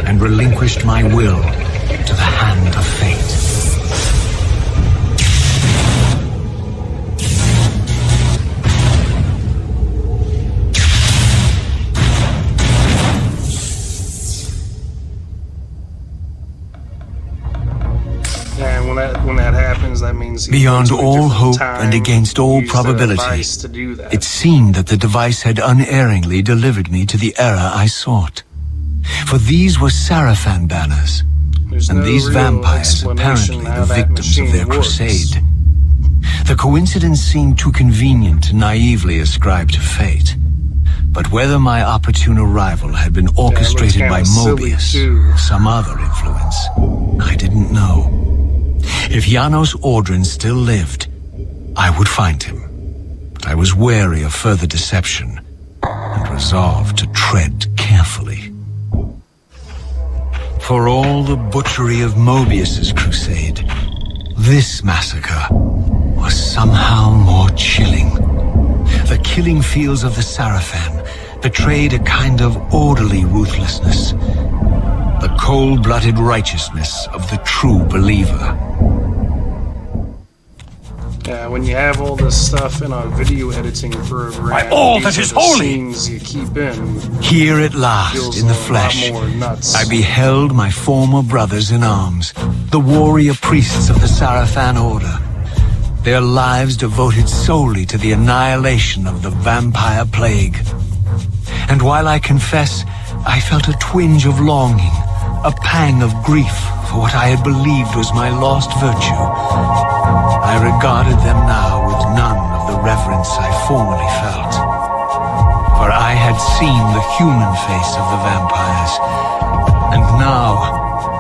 and relinquished my will to the hand of fate. And when that happens, that means beyond all hope and against all probability, it seemed that the device had unerringly delivered me to the era I sought. For these were Sarafan banners, and these vampires apparently the victims of their crusade. The coincidence seemed too convenient to naively ascribe to fate. But whether my opportune arrival had been orchestrated by Mobius or some other influence, I didn't know. If Janos Audrin still lived, I would find him. But I was wary of further deception and resolved to tread carefully. For all the butchery of Mobius's crusade, this massacre was somehow more chilling. The killing fields of the Sarafan betrayed a kind of orderly ruthlessness, the cold-blooded righteousness of the true believer. Yeah, when you have all this stuff in a video editing program, by all that is holy, scenes you keep in. Here at last, in the flesh, I beheld my former brothers in arms, the warrior priests of the Sarafan Order. Their lives devoted solely to the annihilation of the vampire plague. And while I confess, I felt a twinge of longing, a pang of grief for what I had believed was my lost virtue, I regarded them now with none of the reverence I formerly felt. For I had seen the human face of the vampires, and now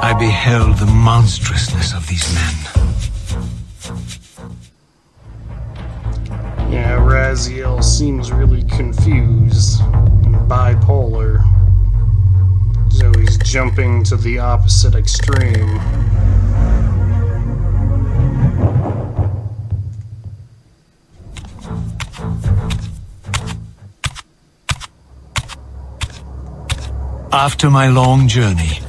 I beheld the monstrousness of these men. Yeah, Raziel seems really confused and bipolar. So he's jumping to the opposite extreme. After my long journey,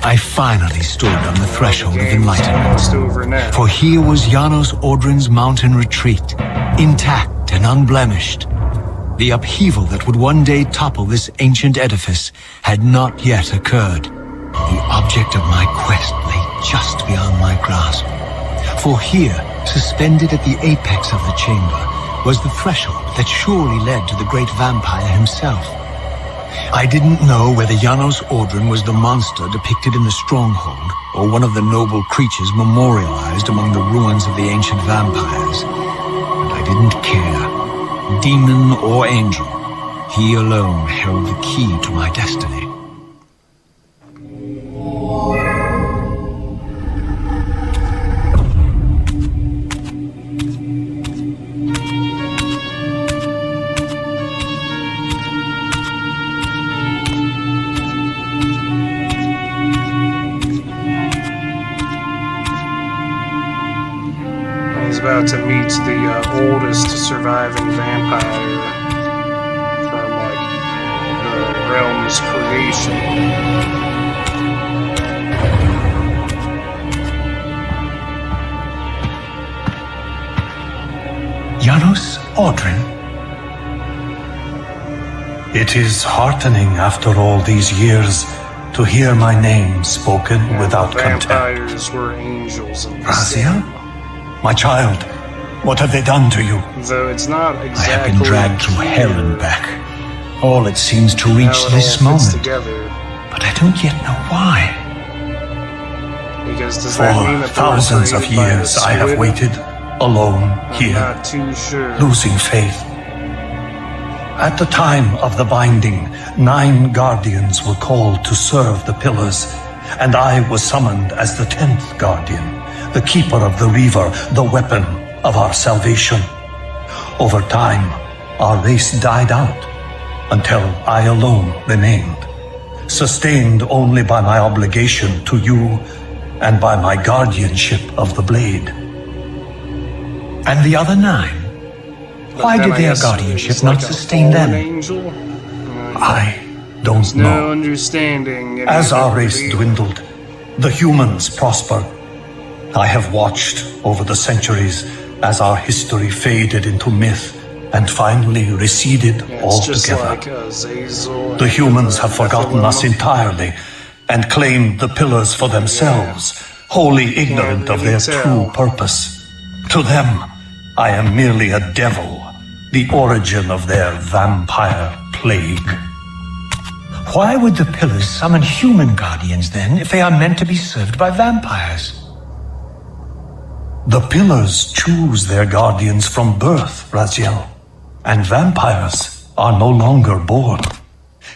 I finally stood on the threshold of enlightenment. For here was Janos Audrin's mountain retreat, intact and unblemished. The upheaval that would one day topple this ancient edifice had not yet occurred. The object of my quest lay just beyond my grasp. For here, suspended at the apex of the chamber, was the threshold that surely led to the great vampire himself. I didn't know whether Janos Audrin was the monster depicted in the stronghold, or one of the noble creatures memorialized among the ruins of the ancient vampires. And didn't care. Demon or angel, he alone held the key to my destiny. He's about to meet the oldest surviving vampire from, like, the realm's creation. Janos Audrin? It is heartening after all these years to hear my name spoken And without the contempt. vampires were angels in the Raziel? same. My child, what have they done to you? Though it's not I exactly have been dragged through hell and clear back. All it seems to how reach it this all fits moment. together. But I don't yet know why. Because does that mean For that they were thousands of created by the years I have squid? waited, alone, I'm here, not too sure. losing faith. At the time of the binding, 9 guardians were called to serve the pillars, and I was summoned as the 10th guardian, the keeper of the Reaver, the weapon of our salvation. Over time, our race died out, until I alone remained, sustained only by my obligation to you and by my guardianship of the blade. And the other 9? But Why then did I their guess guardianship it's not like a sustain fallen them? Angel? I don't There's no know. understanding. any As of our it race really. dwindled, the humans prospered. I have watched over the centuries as our history faded into myth and finally receded Yeah, it's just altogether. like Azazel. The humans have forgotten Nephilim. us entirely and claimed the pillars for themselves, wholly ignorant of their really true tell. purpose. To them, I am merely a devil, the origin of their vampire plague. Why would the pillars summon human guardians then, if they are meant to be served by vampires? The pillars choose their guardians from birth, Raziel, and vampires are no longer born.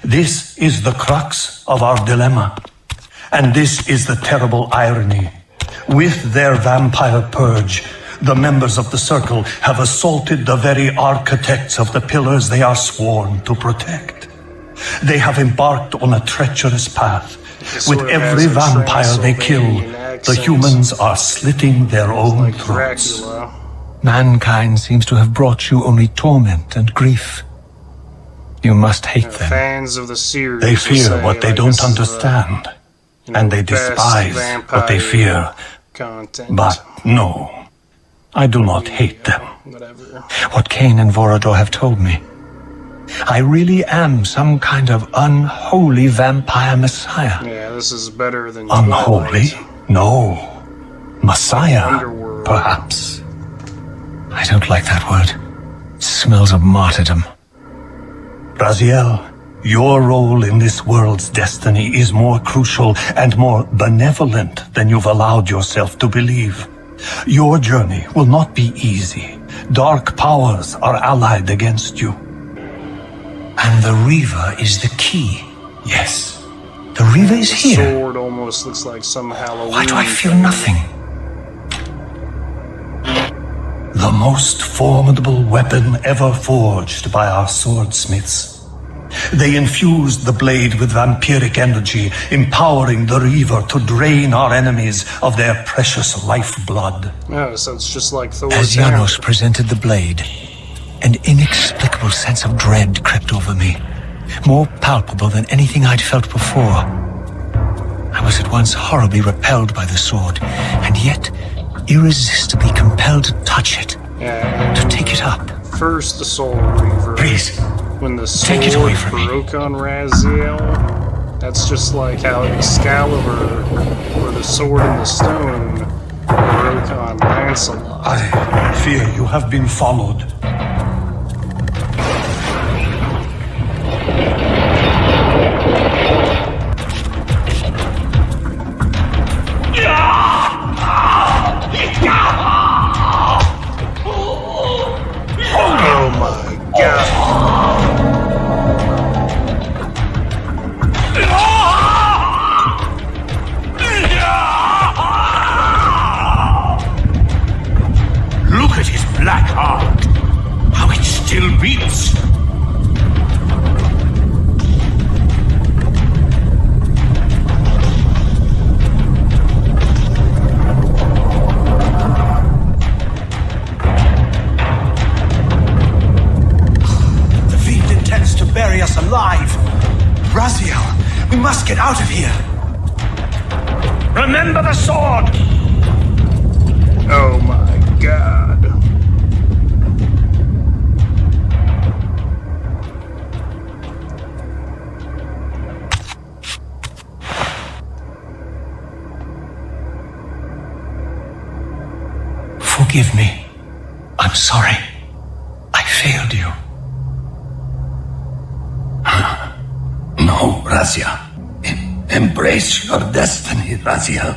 This is the crux of our dilemma, and this is the terrible irony. With their vampire purge, the members of the Circle have assaulted the very architects of the pillars they are sworn to protect. They have embarked on a treacherous path. Sort With of every has a vampire they kill, Transylvanian the accent. humans are slitting their own Like throats. Dracula. Mankind seems to have brought you only torment and grief. You must hate them. Fans of the series They will fear say, what they like, don't this is the, understand, you know, and they best despise what they vampire fear. Content. But no, I do not hate them. Whatever. What Cain and Vorador have told me. I really am some kind of unholy vampire messiah. Yeah, this is better than Unholy? Twilight. No. Messiah, Underworld. perhaps. I don't like that word. It smells of martyrdom. Raziel, your role in this world's destiny is more crucial and more benevolent than you've allowed yourself to believe. Your journey will not be easy. Dark powers are allied against you. And the Reaver is the key. Yes. The Reaver is The here. sword almost looks like some Halloween. Why do I feel thing. nothing? The most formidable weapon ever forged by our swordsmiths. They infused the blade with vampiric energy, empowering the Reaver to drain our enemies of their precious lifeblood. Oh, so it's just like Thor's As hammer. Janos presented the blade, an inexplicable sense of dread crept over me, more palpable than anything I'd felt before. I was at once horribly repelled by the sword, and yet irresistibly compelled to touch it, Yeah, to take it up. first the Soul Reaver. Please, When the take it sword away from me. broke on Raziel, that's just like how Excalibur, or the sword in the stone, broke on Lancelot. I fear you have been followed. still beats. The fiend intends to bury us alive. Raziel, we must get out of here. Remember the sword! Oh my god. Forgive me. I'm sorry. I failed you. No, Razia. Embrace your destiny, Razia.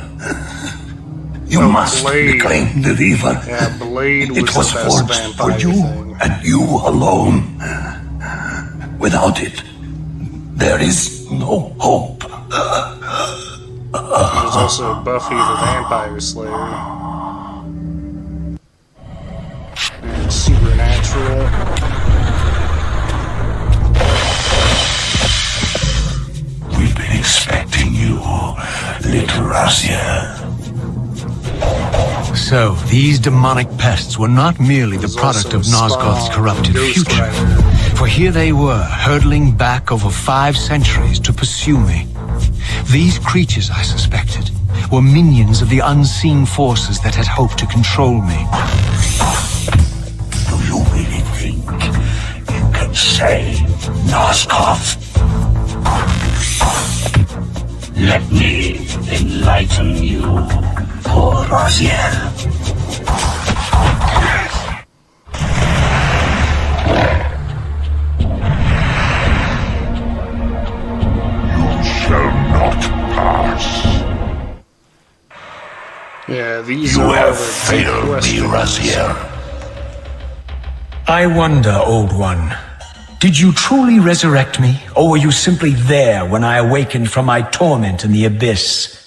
You must Blade. reclaim the Reaver. Yeah, Blade was It was the best forged for vampire you thing. and you alone. Without it, there is no hope. There's also Buffy the Vampire Slayer. And Supernatural. We've been expecting you, little Razia. So, these demonic pests were not merely the There's product of also Nosgoth's Spawn, corrupted Ghost future. Rider. For here they were, hurtling back over 5 centuries to pursue me. These creatures, I suspected, were minions of the unseen forces that had hoped to control me. Do you really think you can save Nosgoth? Let me enlighten you, poor Raziel. Yeah, these You are have the deep failed me, questions. Raziel. I wonder, Old One, did you truly resurrect me, or were you simply there when I awakened from my torment in the abyss?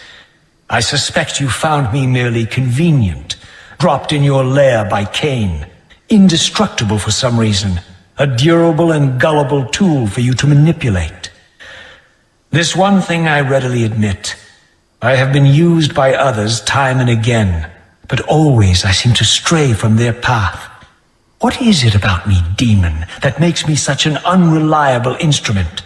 I suspect you found me merely convenient, dropped in your lair by Cain, indestructible for some reason, a durable and gullible tool for you to manipulate. This one thing I readily admit. I have been used by others time and again, but always I seem to stray from their path. What is it about me, demon, that makes me such an unreliable instrument?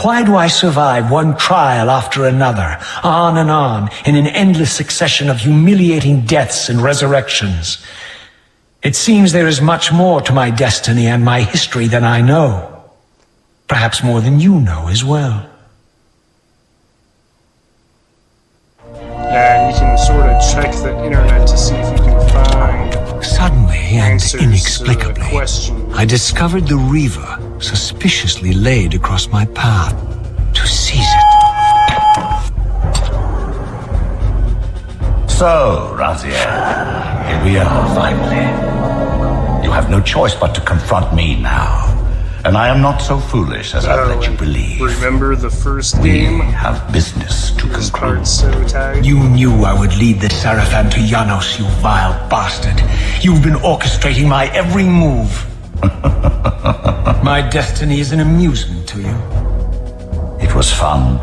Why do I survive one trial after another, on and on, in an endless succession of humiliating deaths and resurrections? It seems there is much more to my destiny and my history than I know. Perhaps more than you know as well. Yeah, you can sort of check the internet to see if you can find Suddenly and answers to inexplicably, questions. I discovered the Reaver suspiciously laid across my path. To seize it. So, Raziel, here we are finally. You have no choice but to confront me now. And I am not so foolish as I've let you believe. Remember the first We game? have business to This conclude. part's so tight. You knew I would lead the Seraphim to Janos, you vile bastard. You've been orchestrating my every move. My destiny is an amusement to you. It was fun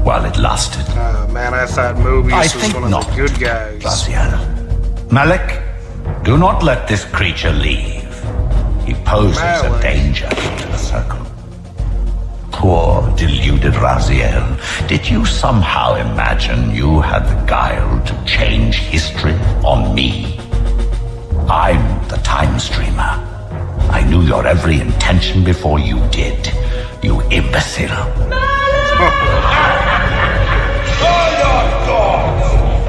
while it lasted. Man, I thought Mobius I was think one of not, the good guys. Raziel. Malik, do not let this creature leave. He poses a Malik. danger to the circle. Poor, deluded Raziel. Did you somehow imagine you had the guile to change history on me? I'm the time streamer. I knew your every intention before you did. You imbecile.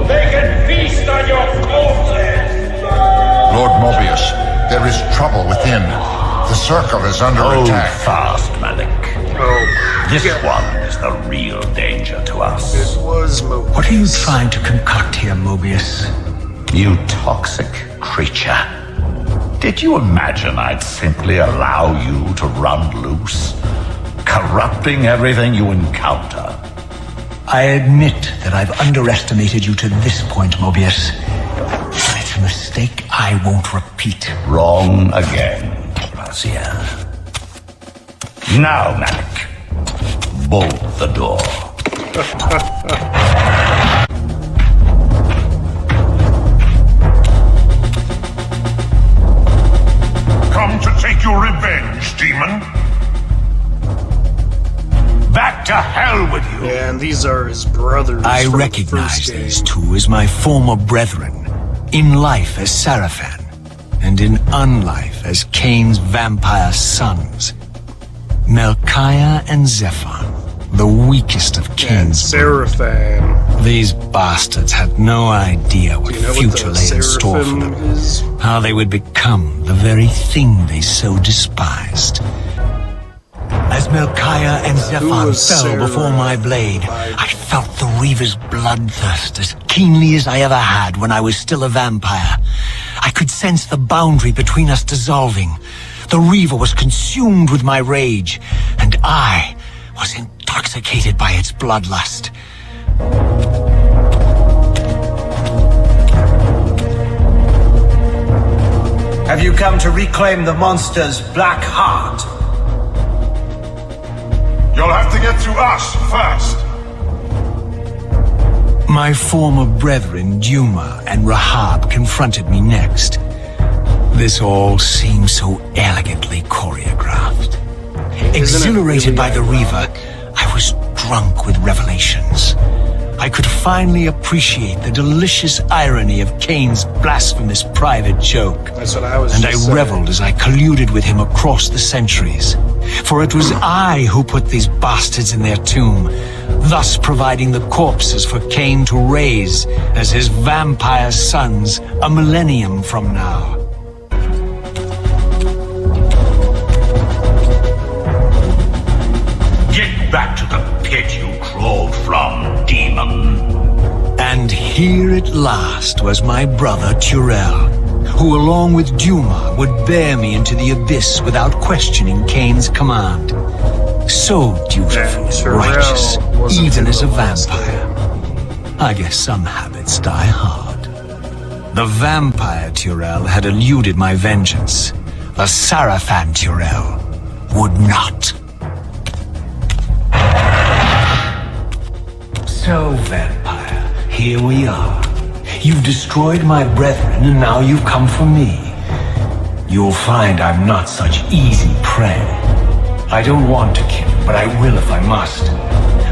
They can feast on your corpses! Lord Mobius, there is trouble within. The circle is under Hold attack. fast, Malik. Oh, This yeah. one is the real danger to us. It was Mobius. What are you trying to concoct here, Mobius? You toxic creature. Did you imagine I'd simply allow you to run loose, corrupting everything you encounter? I admit that I've underestimated you to this point, Mobius. It's a mistake I won't repeat. Wrong again, Raziel. Now, Malik, bolt the door. Come to take your revenge, demon. Back to hell with you! Yeah, and these are his brothers. I from the recognize first game. these two as my former brethren, in life as Sarafan, and in unlife as Cain's vampire sons. Melchiah and Zephon, the weakest of And Cain's brood. Seraphim. These bastards had no idea what Do you know future what the lay in store for Seraphim them. is? How they would become the very thing they so despised. As Melchiah and Zephon was fell Sarah before my blade, I felt the Reaver's bloodthirst as keenly as I ever had when I was still a vampire. I could sense the boundary between us dissolving. The Reaver was consumed with my rage, and I was intoxicated by its bloodlust. Have you come to reclaim the monster's black heart? You'll have to get through us first. My former brethren, Duma and Rahab, confronted me next. This all seemed so elegantly choreographed. Exhilarated by the Reaver, I was drunk with revelations. I could finally appreciate the delicious irony of Cain's blasphemous private joke. That's what I was And I just saying. reveled as I colluded with him across the centuries. For it was I who put these bastards in their tomb, thus providing the corpses for Cain to raise as his vampire sons a millennium from now. Get back to the pit you crawled from, demon. And here at last was my brother Turel, who along with Duma would bear me into the abyss without questioning Cain's command. So dutiful and Turel righteous, wasn't even in as a the last vampire. I guess some habits die hard. The vampire Turel had eluded my vengeance. The Sarafan Turel would not. So, vampire, here we are. You've destroyed my brethren, and now you've come for me. You'll find I'm not such easy prey. I don't want to kill, but I will if I must.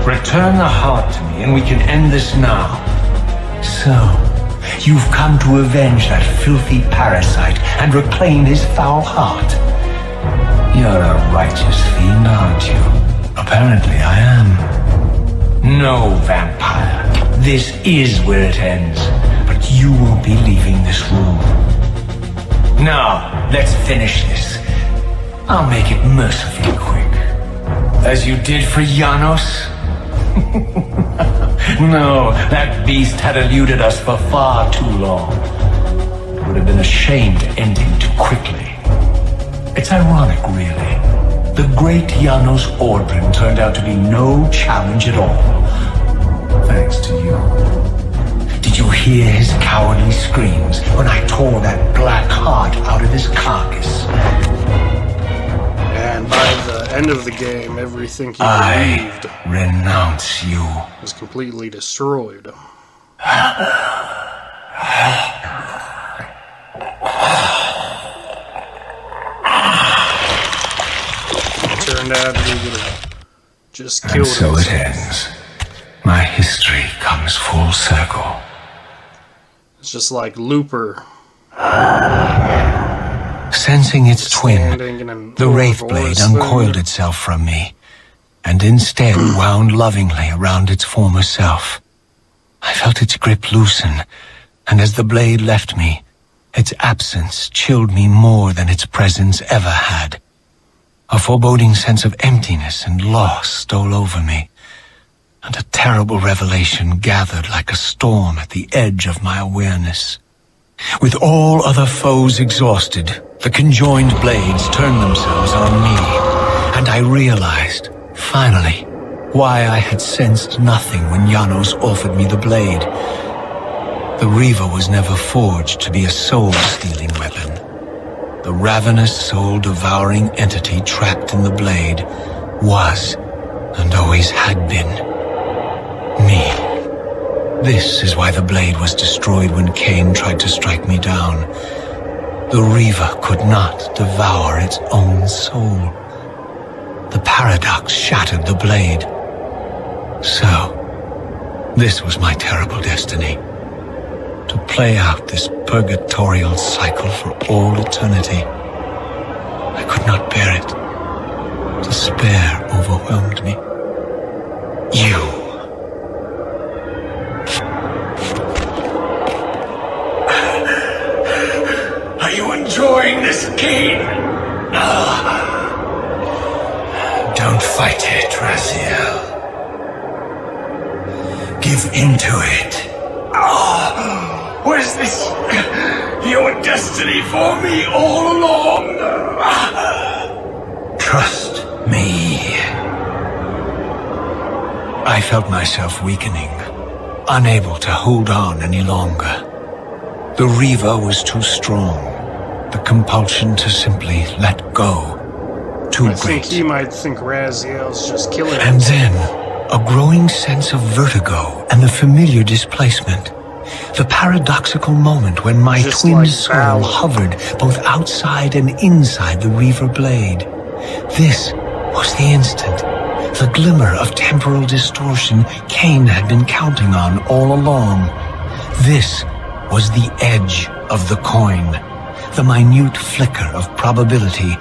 Return the heart to me, and we can end this now. So, you've come to avenge that filthy parasite and reclaim his foul heart. You're a righteous fiend, aren't you? Apparently I am. No, vampire. This is where it ends. But you won't be leaving this room. Now, let's finish this. I'll make it mercifully quick. As you did for Janos? No, that beast had eluded us for far too long. It would have been a shame to end him too quickly. It's ironic, really. The great Janos Ordrin turned out to be no challenge at all. Thanks to you. Did you hear his cowardly screams when I tore that black heart out of his carcass? And by the end of the game, everything he I believed renounce you. was completely destroyed. Turned out he would have just And killed so it himself. ends. My history comes full circle. It's just like Looper Sensing its twin, standing in an the Wraith Blade Ouroboros uncoiled thing. itself from me, and instead wound lovingly around its former self. I felt its grip loosen, and as the blade left me, its absence chilled me more than its presence ever had. A foreboding sense of emptiness and loss stole over me, and a terrible revelation gathered like a storm at the edge of my awareness. With all other foes exhausted, the conjoined blades turned themselves on me, and I realized, finally, why I had sensed nothing when Janos offered me the blade. The Reaver was never forged to be a soul-stealing weapon. the ravenous soul-devouring entity trapped in the blade was, and always had been, me. This is why the blade was destroyed when Cain tried to strike me down. The Reaver could not devour its own soul. The paradox shattered the blade. So, this was my terrible destiny. To play out this purgatorial cycle for all eternity. I could not bear it. Despair overwhelmed me. You. Are you enjoying this, Cain? Don't fight it, Raziel. Give into it. Was this your destiny for me all along? Trust me. I felt myself weakening, unable to hold on any longer. The Reaver was too strong. The compulsion to simply let go, too I great. think he might think Raziel's just killing And him. then, a growing sense of vertigo and the familiar displacement. The paradoxical moment when my Just twin like soul Val. hovered both outside and inside the Reaver blade. This was the instant, the glimmer of temporal distortion Cain had been counting on all along. This was the edge of the coin, the minute flicker of probability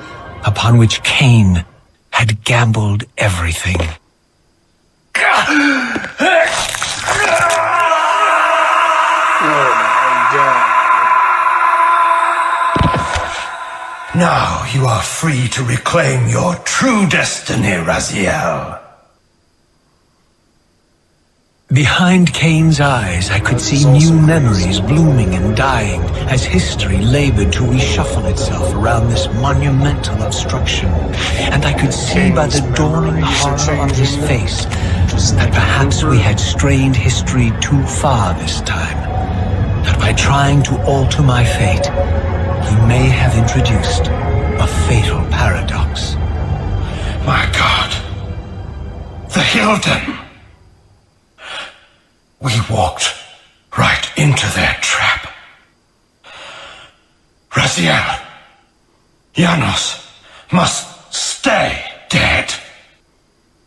upon which Cain had gambled everything. Now you are free to reclaim your true destiny, Raziel. Behind Cain's eyes, I could see new memories blooming and dying as history labored to reshuffle itself around this monumental obstruction. And I could see by the dawning horror on his face that perhaps we had strained history too far this time. That by trying to alter my fate, he may have introduced a fatal paradox. My God. The Hilden. We walked right into their trap. Raziel, Janos must stay dead.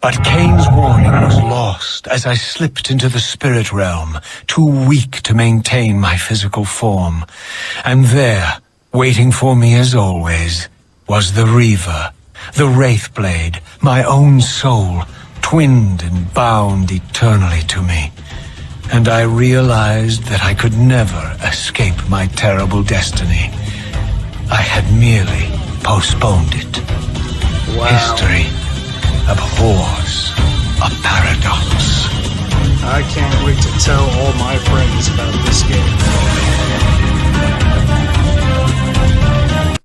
But Cain's warning was lost as I slipped into the spirit realm, too weak to maintain my physical form. And there, waiting for me as always, was the Reaver, the Wraithblade, my own soul, twinned and bound eternally to me. And I realized that I could never escape my terrible destiny. I had merely postponed it. Wow. History abhors a paradox. I can't wait to tell all my friends about this game.